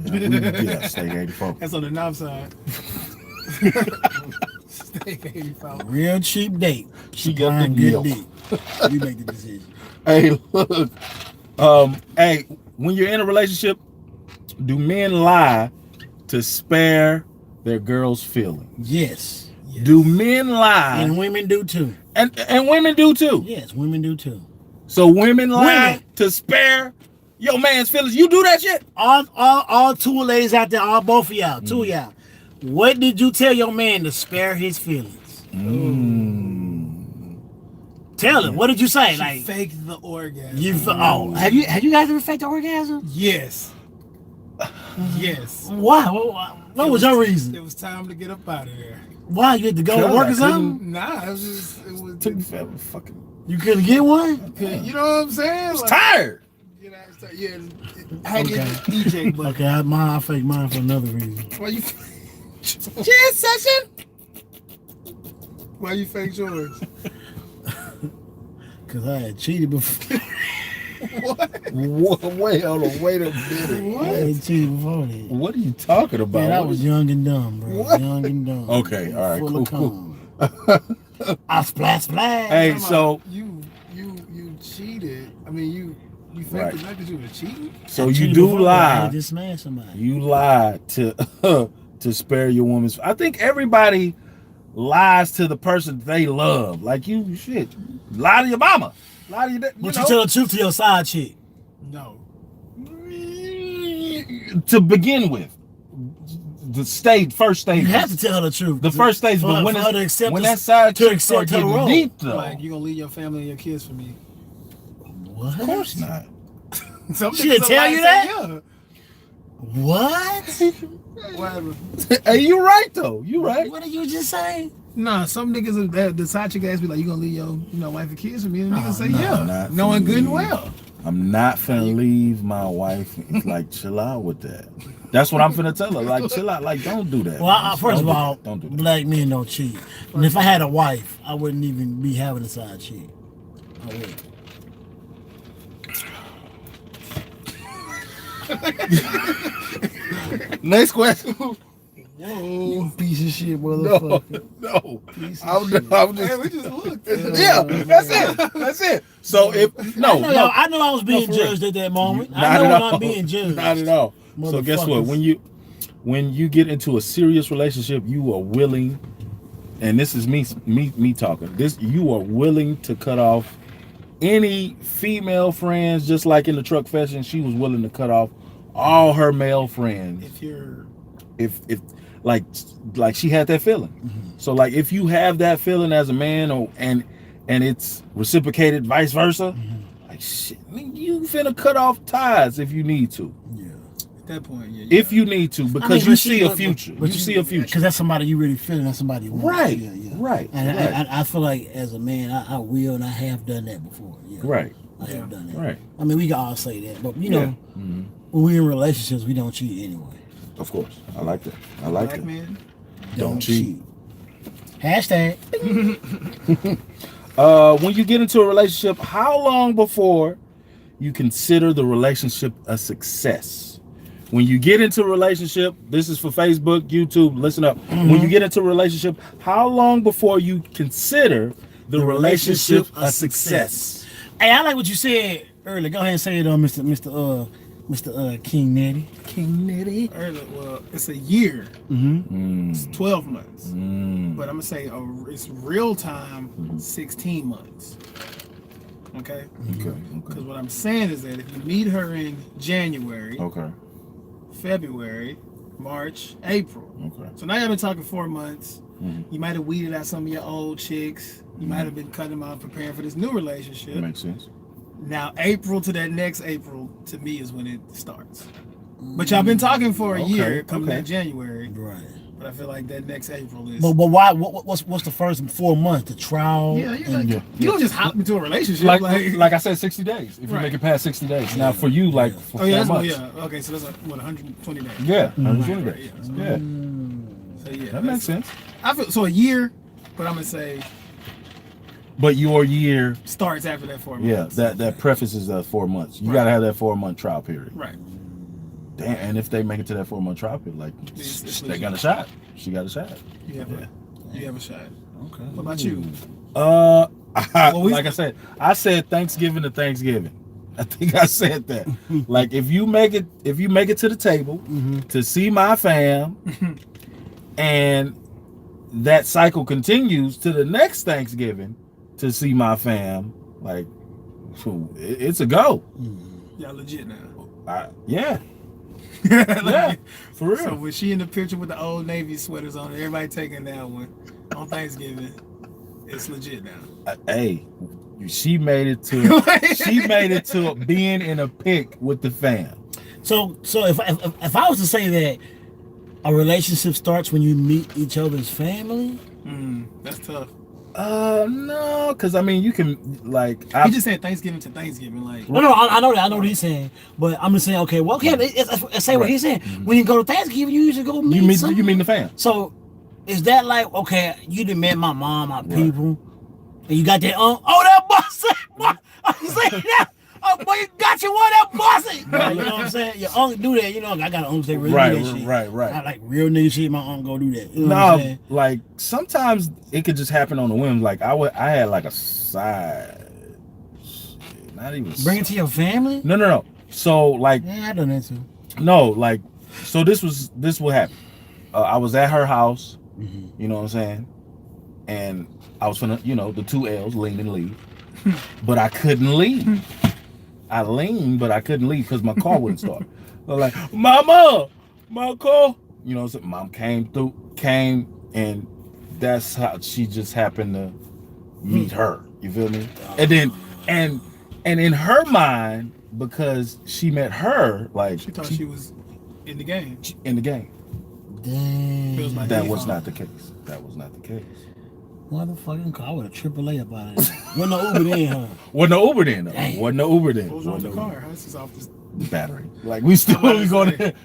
A: Yeah, steak 84.
C: That's on the north side. Steak 85.
B: Real cheap date.
A: She got the
B: Good
A: deal.
B: deal. You make the decision.
A: Hey, look. Hey, when you're in a relationship, do men lie to spare their girls' feelings?
B: Yes.
A: Do men lie?
B: And women do too.
A: And women do too.
B: Yes, women do too.
A: So women lie
B: Women.
A: to spare your man's feelings. You do that shit?
B: All two ladies out there, all both of y'all, two of y'all. What did you tell your man to spare his feelings? Tell him. What did you say? Like
C: Fake the orgasm.
B: have you guys ever faked the orgasm?
C: Yes. Yes.
B: Why? What was your reason?
C: It was time to get up out of there.
B: Why you had to go to
A: Cause
B: work
A: I
B: or something?
C: Nah, it was just it was.
A: Took me forever. Fucking.
B: You couldn't get one?
C: You know what I'm saying? Like,
A: Tired.
C: you know, so, yeah, I had to get the DJ, but
B: Okay, I faked mine for another reason.
C: why you?
A: Cheers session.
C: Why you fake yours?
B: Cause I had cheated before.
A: What? Wait, hold on. Wait a minute.
B: I had cheated before that.
A: What are you talking about?
B: Man, I
A: What
B: was
A: is-
B: young and dumb, bro.
A: What?
B: Young and dumb.
A: Okay, all right,
B: Full
A: cool.
B: of cum. I splash.
A: Hey, so
C: you cheated. I mean, you faked
A: Right.
C: the night that you were cheating.
A: so you
B: Cheated
A: do
B: before that. I
A: lie.
B: just smashed somebody.
A: You lie to to spare your woman's. I think everybody lies to the person they love. Like you, shit. Lie to your mama. Lie to your.
B: But you tell the truth to your side chick.
C: No.
A: To begin with, first stage.
B: You have to tell her the truth.
A: The first stage, but when that side chick start getting deep, though.
C: Like, you gonna leave your family and your kids for me?
B: What?
A: Of course not.
B: She didn't tell you that?
C: Yeah.
B: What?
C: Whatever.
A: Hey, you right though. You right.
B: What did you just say?
C: Nah, some niggas, the side chick ask me like, you gonna leave your wife and kids for me? And niggas say,
A: no,
C: yeah,
A: not
C: knowing
A: for
C: good and
A: me.
C: well.
A: I'm not finna leave my wife. Like, chill out with that. That's what I'm finna tell her. Like, chill out. Like, don't do that.
B: Well, first of all,
A: don't do that.
B: black men don't cheat. And if I had a wife, I wouldn't even be having a side chick. I wouldn't.
A: Next question.
B: Whoa, piece of shit, motherfucker.
A: No.
B: Piece of
A: I'm
B: shit.
A: just.
C: Hey, we just looked.
A: Yeah, that's it. That's it. So if no,
B: I know I was being
A: for real.
B: judged at that moment.
A: Not
B: I know
A: at
B: I'm
A: all.
B: not being judged.
A: Not at all. So guess what?
B: Motherfuckers.
A: When you get into a serious relationship, you are willing, and this is me talking. You are willing to cut off any female friends, just like in the truck fashion. She was willing to cut off all her male friends. If like she had that feeling.
B: Mm-hmm.
A: So like if you have that feeling as a man, and it's reciprocated vice versa, like shit, I mean, you finna cut off ties if you need to.
B: Yeah.
C: At that point, yeah.
A: If you need to, because you see a future. You see a future.
B: Because that's somebody you really feeling. That's somebody you want.
A: Right.
B: Yeah.
A: Right.
B: And
A: right.
B: I feel like as a man, I will, and I have done that before. Yeah.
A: Right.
B: I have done that.
A: Right.
B: I mean, we can all say that, but you know,
A: Mm-hmm.
B: when we're in relationships, we don't cheat anyway.
A: Of course. I like that. I like
C: Black
A: that.
C: man.
A: Don't cheat.
B: Hashtag.
A: When you get into a relationship, how long before you consider the relationship a success? When you get into a relationship, this is for Facebook, YouTube, listen up. When you get into a relationship, how long before you consider the relationship a success?
B: Hey, I like what you said earlier. Go ahead and say it on Mr. King Nettie. King Nettie.
C: Well, it's a year.
B: Mm-hmm.
C: It's 12 months. But I'm gonna say it's real time, 16 months. Okay. Because what I'm saying is that if you meet her in January,
A: Okay.
C: February, March, April.
A: Okay.
C: So now you've been talking 4 months.
A: Mhm.
C: You might have weeded out some of your old chicks. You might have been cutting them out, preparing for this new relationship.
A: That makes sense.
C: Now, April to that next April, to me, is when it starts. But y'all been talking for a year, coming that January.
B: Right.
C: But I feel like that next April is.
B: But why? What's the first 4 months? The trial.
C: Yeah,
B: and-
C: you don't just hop into a relationship
A: Like I said, 60 days. If you make it past 60 days. Now for you, like for 4 months.
C: Okay, so that's like, what, 120 days.
A: Yeah, 120
C: Right,
A: days.
C: so-
A: Yeah,
C: So yeah,
A: that makes sense.
C: I feel so a year, but I'm gonna say
A: But your year,
C: starts after that 4
A: yeah,
C: months.
A: that prefaces 4 months. You
C: Right.
A: gotta have that 4-month trial period.
C: Right.
A: Damn, and if they make it to that 4-month trial period, like
C: It's
A: they got a shot. She got a shot.
C: You have a shot.
B: Okay.
C: What about you?
A: Like I said Thanksgiving to Thanksgiving. I think I said that. Like if you make it to the table to see my fam, and that cycle continues to the next Thanksgiving to see my fam, like it's a go.
C: Y'all legit now.
A: Yeah,
C: Like,
A: for real.
C: So was she in the picture with the old Navy sweaters on? Everybody taking that one on Thanksgiving. It's legit now.
A: Hey, she made it to being in a pic with the fam.
B: So if I was to say that a relationship starts when you meet each other's family,
C: That's tough.
A: No, because I mean you can like
C: He just said Thanksgiving to Thanksgiving, like
B: no, I know that. I know what he's saying, but I'm just saying, okay, well, okay, let's say what he's saying. When you go to Thanksgiving, you usually go meet
A: you meet the fam.
B: So, is that like, okay, you done met my mom, my people, and you got that that boss, I'm saying that. Oh boy, you got you one that bossy. You know what I'm saying? Your uncle do that. You know, I got an uncle that really do that shit.
A: Right.
B: I like real nigga shit. My uncle go do that. You know what I'm saying?
A: Like sometimes it could just happen on a whim. Like I had like a side, not even
B: Bring it to your family.
A: No. So like
B: Yeah, I done that too.
A: no, like so this what happened. I was at her house. You know what I'm saying? And I was finna, the 2 L's, lean and leave. But I couldn't leave. I leaned, but I couldn't leave because my car wouldn't start. I was like, Mama, my car. you know, so mom came, and that's how she just happened to meet her. You feel me? And then, and in her mind, because she met her, like
C: She thought she was in the game.
A: in the game.
B: Damn.
C: like
A: That
C: he
A: was
C: on.
A: not the case. That was not the case.
B: Motherfucking car with a AAA up out of it. Wasn't no Uber then, huh?
A: Wasn't no Uber then, though.
B: Damn.
A: Wasn't no Uber then.
C: What was wrong with the
A: Wasn't no
C: car? Huh? This is off the
A: Uber. Battery. Like we still
C: I'm about to
A: going
C: say.
A: to.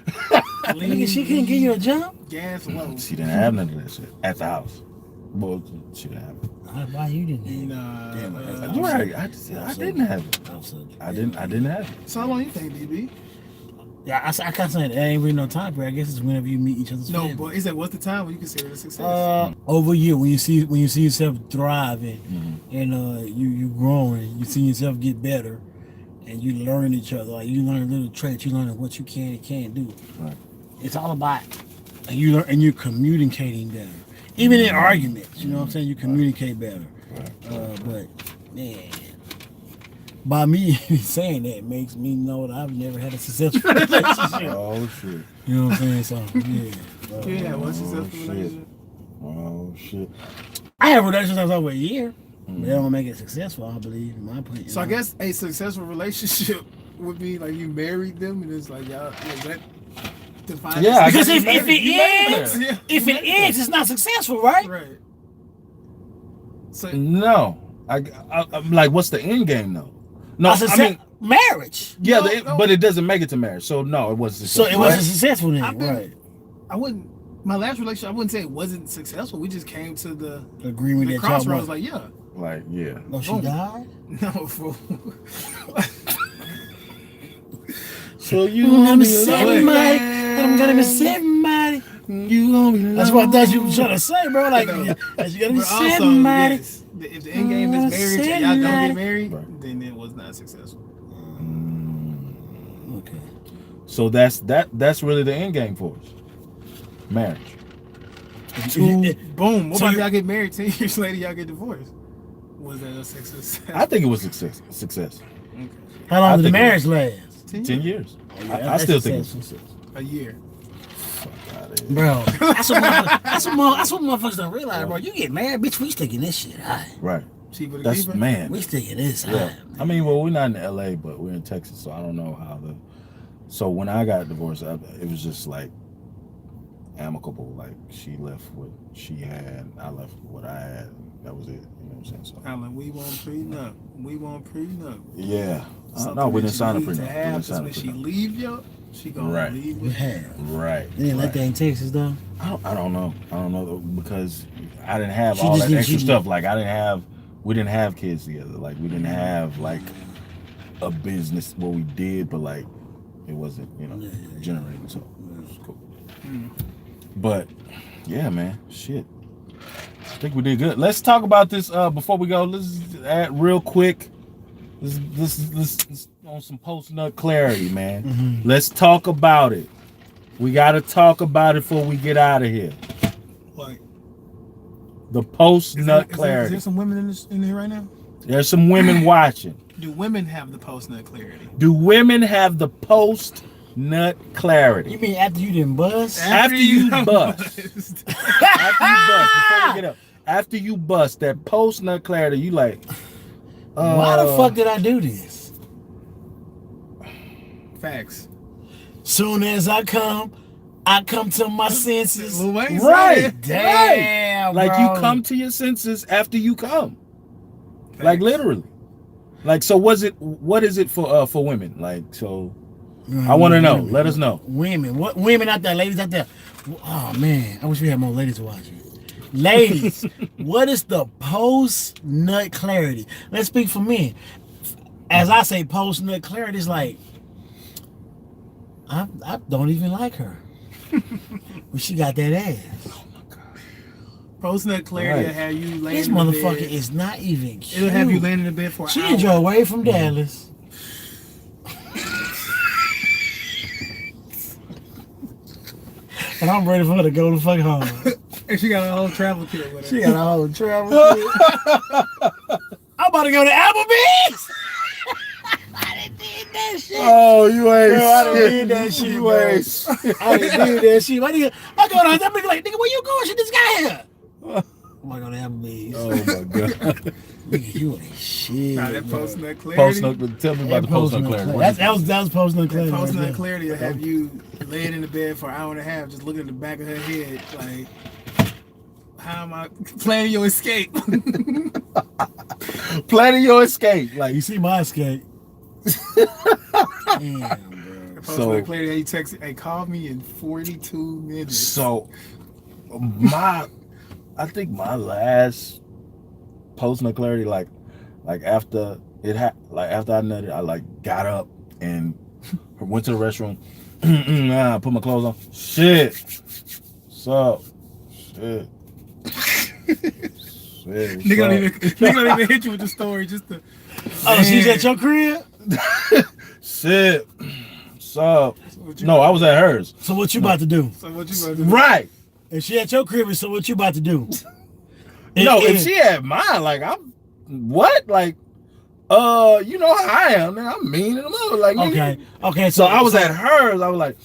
B: Nigga, she couldn't give you a jump?
C: gas low.
A: She didn't have none of that shit at the house. Well, she didn't have it.
B: Why you didn't have it?
C: Nah.
B: Damn,
A: You're right. I didn't have it. I didn't have it.
C: So how long you think, DB?
B: Yeah, I can't say there ain't really no time period. I guess it's whenever you meet each other's
C: No,
B: family.
C: but is that what's the time when you consider it a success?
B: Over a year, when you see yourself thriving
A: Mm-hmm.
B: and you growing, you see yourself get better, and you learn each other. Like you learn little traits, you learn what you can and can't do.
A: Right.
B: It's all about and you're communicating better. Even in arguments, you know what I'm saying? You communicate better. But man, by me saying that makes me know that I've never had a successful relationship.
A: Oh shit.
B: You know what I'm saying? So yeah.
C: Yeah, what's successful
A: shit.
C: relationship?
A: Oh shit.
B: I have relationships over a year. But they don't make it successful, I believe, in my opinion.
C: So I guess a successful relationship would be like you married them and it's like y'all that define
A: Yeah, I
B: because
A: guess
B: if
A: you
B: it
A: made it
B: ends,
A: there.
B: if it ends, it's not successful, right?
C: right. So
A: No. I'm like, what's the end game though? No, I mean,
B: marriage.
A: yeah,
C: No.
A: but it doesn't make it to marriage. So no, it wasn't.
B: So it
A: successful.
B: wasn't successful then,
C: I've been-
B: right?
C: I wouldn't. My last relationship, I wouldn't say it wasn't successful. We just came to the
B: Agreement that y'all
C: crossroads.
B: want.
C: Like, yeah,
A: Like, yeah.
B: Oh, she
C: Boom.
B: died?
C: no, fool.
A: So you
B: I'm gonna be
A: love
B: somebody.
A: me.
B: I'm gonna be somebody.
A: You gonna be
B: That's what I thought you were trying to say, bro. Like, you gotta be
C: But also,
B: somebody.
C: yes, if the end game is marriage and y'all don't
B: Somebody.
C: get married,
A: Right.
C: then it was not successful.
B: Okay.
A: So that's really the end game for us. Marriage.
C: Boom. What
B: So
C: about
B: you-
C: y'all get married 10 years later? Y'all get divorced. Was that a success?
A: I think it was success.
C: Okay.
B: How long
A: I
B: did the
A: think it
B: marriage last?
A: 10 years.
B: Yeah,
A: I
B: that's
A: still think it's
B: successful.
A: success.
C: A year.
A: Fuck outta here.
B: Bro, that's what motherfuckers don't realize, bro. You get married, bitch, we sticking this shit high.
A: Right.
C: Cheaper to
A: That's
C: keep her?
A: man.
B: We sticking this
A: Yeah.
B: high.
A: I mean, well, we're not in LA, but we're in Texas, so I don't know how the. So when I got divorced, it was just like amicable. Like she left what she had, I left what I had. That was it. You know what I'm saying? So
C: I'm like, we won't prenup. We won't prenup.
A: yeah.
C: Something
A: No, we
C: that
A: didn't sign a
C: you need to
A: prenup. We
C: have,
A: didn't
C: 'cause
A: sign a
C: when she
A: prenup.
C: leave you, she gonna
A: Right.
C: leave
B: We
C: with
B: have.
A: Right.
B: They didn't like
A: right.
B: that in Texas, though.
A: I don't know. I don't know because I didn't have
B: She
A: all
B: just
A: that
B: didn't-
A: extra
B: she-
A: stuff. Like we didn't have kids together. Like we didn't have like a business. Well, we did, but like it wasn't, generating. So it was cool. But yeah, man, shit. I think we did good. Let's talk about this before we go. Let's add real quick. Let's on some post nut clarity, man. Let's talk about it. We got to talk about it before we get out of here.
C: like.
A: The post
C: Is
A: nut
C: there
A: clarity.
C: some women in here right now?
A: There's some women watching.
C: Do women have the post nut clarity?
A: Do women have the post nut
B: You
A: clarity?
B: mean after you didn't bust?
A: After you bust. After you bust, before we get up, after you bust that post nut clarity, you like,
B: Why the fuck did I do this?
C: Facts.
B: Soon as I come to my senses.
C: Lil Wayne said
A: right,
C: it.
B: Damn,
A: like
B: bro.
A: you come to your senses after you come, like
C: Facts.
A: literally. Like, so what is it for women? Like, so I want to know. Let us know.
B: Women, what women out there, ladies out there? Oh man, I wish we had more ladies watching. Ladies, what is the post nut clarity? Let's speak for men. As I say, post nut clarity is like I don't even like her, but she got that ass.
C: Post nut clarity
A: Right.
C: will have you laying
B: This
C: in the
B: motherfucker
C: bed.
B: is not even cute.
C: It'll have you laying in the bed for an
B: She
C: hour.
B: drove away from Dallas. And I'm ready for her to go the fuck home.
C: And she got a whole travel kit with her.
B: She got a whole travel kit. I'm about to go to Applebee's. I done did that shit.
A: Oh, you ain't
B: Bro, I done
A: shit.
B: did that shit,
A: You
B: bro.
A: ain't shit.
B: I done did that shit. My nigga, I go down, that nigga like, nigga, where you going? Shit, this guy here. I'm like, on Applebee's.
A: Oh my god.
B: Nigga, you ain't shit.
C: Nah, that
B: bro.
C: post nut clarity.
A: Tell me about the post nut clarity.
B: That was post nut clarity.
C: That post
B: right
C: nut
B: there.
C: clarity will have you laying in the bed for an hour and a half, just looking at the back of her head, like, how am I planning your escape?
A: Planning your escape. Like
B: You see my escape. Damn, bro.
C: Post
A: So-
C: nut clarity, he texted, hey, call me in 42 minutes.
A: so I think my last post nut clarity, like after it after I nutted, I like got up and went to the restroom. Put my clothes on. Shit. What's up? Shit. Shit.
C: Nigga don't even hit you with the story, just the.
B: Oh, she's at your crib?
A: Shit. What's up?
C: What you
A: No, I was at hers.
B: So what you about to do?
C: So what you about to do?
A: Right.
B: If she at your crib, so what you about to do?
A: No, if she had mine, like I'm what? Like you know how I am, man. I'm mean in the mother. Like
B: Okay.
A: So I was at hers, I was like,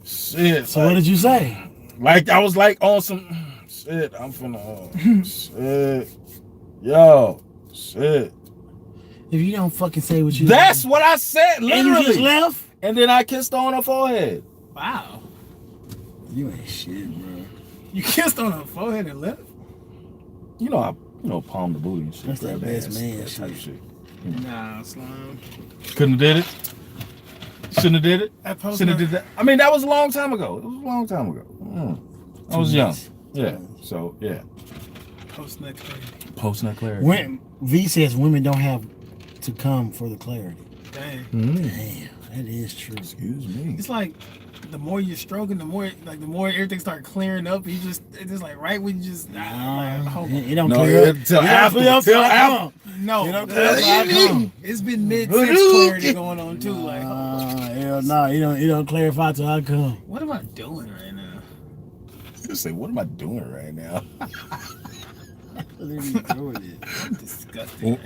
A: shit.
B: So what did you say?
A: Like I was like on some shit, I'm finna shit. Yo, shit.
B: If you don't fucking say what you
A: That's what I said,
B: and you just
A: literally.
B: left?
A: And then I kissed her on her forehead.
C: Wow.
B: You ain't shit, bro.
C: You kissed on her forehead and left?
A: You know, palm the booty and shit.
B: That's that
A: grab
B: best
A: ass,
B: man
A: that type
B: shit.
A: shit.
C: Nah, slime.
A: Couldn't have did it. Shouldn't have did it.
C: That post
A: Should have
C: nut-
A: did that. I mean, that was a long time ago. It was a long time ago. I was young. Yeah. So yeah.
C: Post nut clarity.
A: Post nut clarity.
B: When V says women don't have to come for the clarity.
C: Dang.
B: Damn, that is true.
A: Excuse me.
C: It's like the more you're stroking, the more everything start clearing up. It's just like right when you just hold on.
B: It don't
A: No,
B: clear up.
A: till
B: It don't
A: after-
B: clear up
A: till
B: till I
A: after.
B: come.
C: No,
B: You don't clear up till I come.
C: it's been mid-sex clarity going on too. Like, hold on.
B: Hell no, you don't clarify till I come.
C: What am I doing right now?
A: Just say, what am I doing right now?
C: I'm disgusting.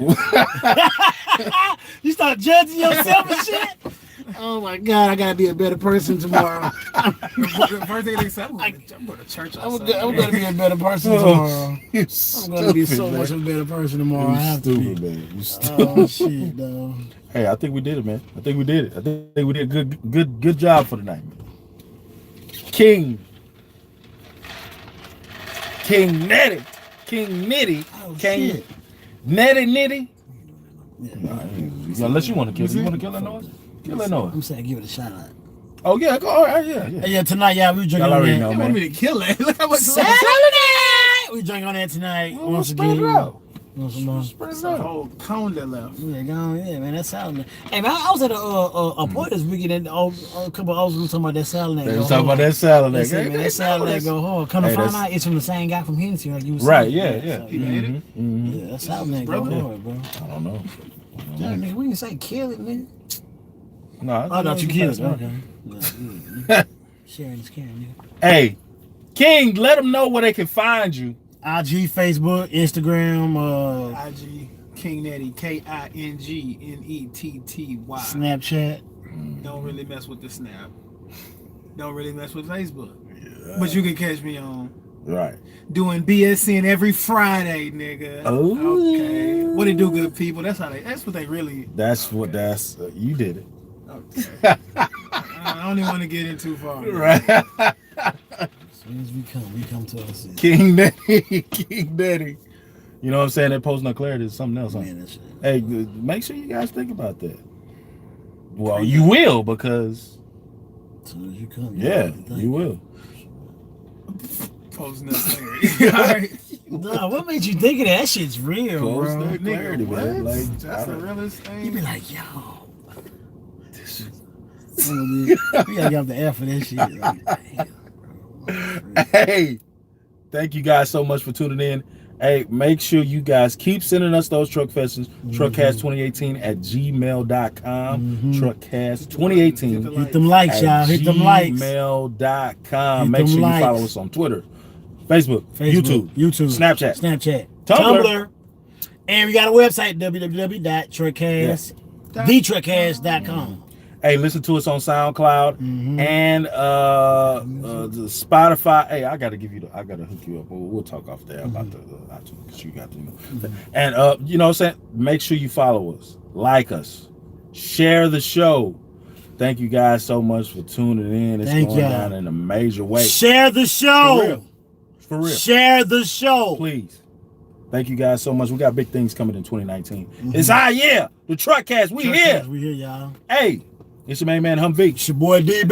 B: You start judging yourself and shit. Oh my God, I gotta be a better person tomorrow.
C: The first thing they said, I'm going to church.
B: I'm gonna be a better person tomorrow.
A: You
B: I'm gonna be so much a better person tomorrow. I
A: You
B: have to
A: stupid,
B: be.
A: man. You stupid.
B: Oh shit, though.
A: Hey, I think we did it, man. I think we did it. I think we did a good job for tonight. King Netty. King Nitty.
B: Oh
A: King
B: shit.
A: Nitty.
B: Yeah,
A: Unless you want to kill her. You want to kill her, Noah? Kill her, Noah.
B: I'm saying give it a shout out.
A: Oh, yeah. Go. All right, yeah.
B: Yeah, tonight, yeah, we drinking
A: Y'all
B: on
A: already
B: that.
A: know,
C: They
A: man.
C: want me to kill it. Look how much.
B: Saturday! We drink on that tonight.
A: Well,
B: once
A: spread
B: again.
A: it out.
B: Once more.
A: Spread it
C: It's a
A: out.
C: whole cone that left.
B: Yeah, go on, yeah, man. That salad. Hey, man, I was at a point this weekend and a couple of hours was talking about that salad.
A: They was talking about that salad.
B: They said, man, that salad that go hard. Come to
A: Hey,
B: find
A: that's-
B: out, it's from the same guy from Hennessy, like you was
A: Right,
B: saying.
A: yeah.
B: So,
C: He made it.
B: Yeah, that salad that go
C: brother.
B: hard, bro.
A: I don't know.
B: Yeah, nigga, we didn't say kill it, nigga.
A: No,
B: I thought you killed it.
A: Okay.
B: Okay. Sharing this camera, nigga.
A: Hey, King, let them know where they can find you.
B: IG, Facebook, Instagram,
C: IG King Netty, KINGNETTY.
B: Snapchat.
C: Don't really mess with the Snap. Don't really mess with Facebook. But you can catch me on
A: Right.
C: doing BSN every Friday, nigga.
A: Oh.
C: Okay. What it do, good people? That's what they really.
A: You did it.
C: Okay. I don't even want to get in too far.
A: Right.
B: As soon as we come to us.
A: King Daddy. You know what I'm saying? That post no clarity is something else. Huh?
B: Man, that shit.
A: Hey, make sure you guys think about that. Well, you will because
B: As soon as you come.
A: you will.
C: Post clarity. Alright.
B: Nah, what made you think of that? That shit's real,
A: Post
B: bro.
A: no clarity,
C: Nigga,
A: man.
C: what?
A: Like,
C: That's the realest thing.
B: You be like, yo. We gotta get off the air for that shit. Like, damn,
A: hey, thank you guys so much for tuning in. Hey, make sure you guys keep sending us those truck questions. Truckcast2018 at gmail.com. Truckcast2018
B: hit them likes, y'all. Hit them likes.
A: gmail.com.
B: Hit
A: Make
B: them
A: sure you
B: likes.
A: follow us on Twitter, Facebook, YouTube,
B: Snapchat,
A: Tumblr.
B: And we got a website, www.truckcast. TheTruckCast.com.
A: Hey, listen to us on SoundCloud and the Spotify. Hey, I gotta hook you up. We'll talk off there about the because you got to know. And you know what I'm saying? Make sure you follow us, like us, share the show. Thank you guys so much for tuning in. It's going down in a major way.
B: Share the show.
A: For real.
B: Share the show.
A: Please. Thank you guys so much. We got big things coming in 2019. It's our year. The Truckcast. We here.
B: We here, y'all.
A: Hey, it's your main man Humvee.
B: It's your boy DB.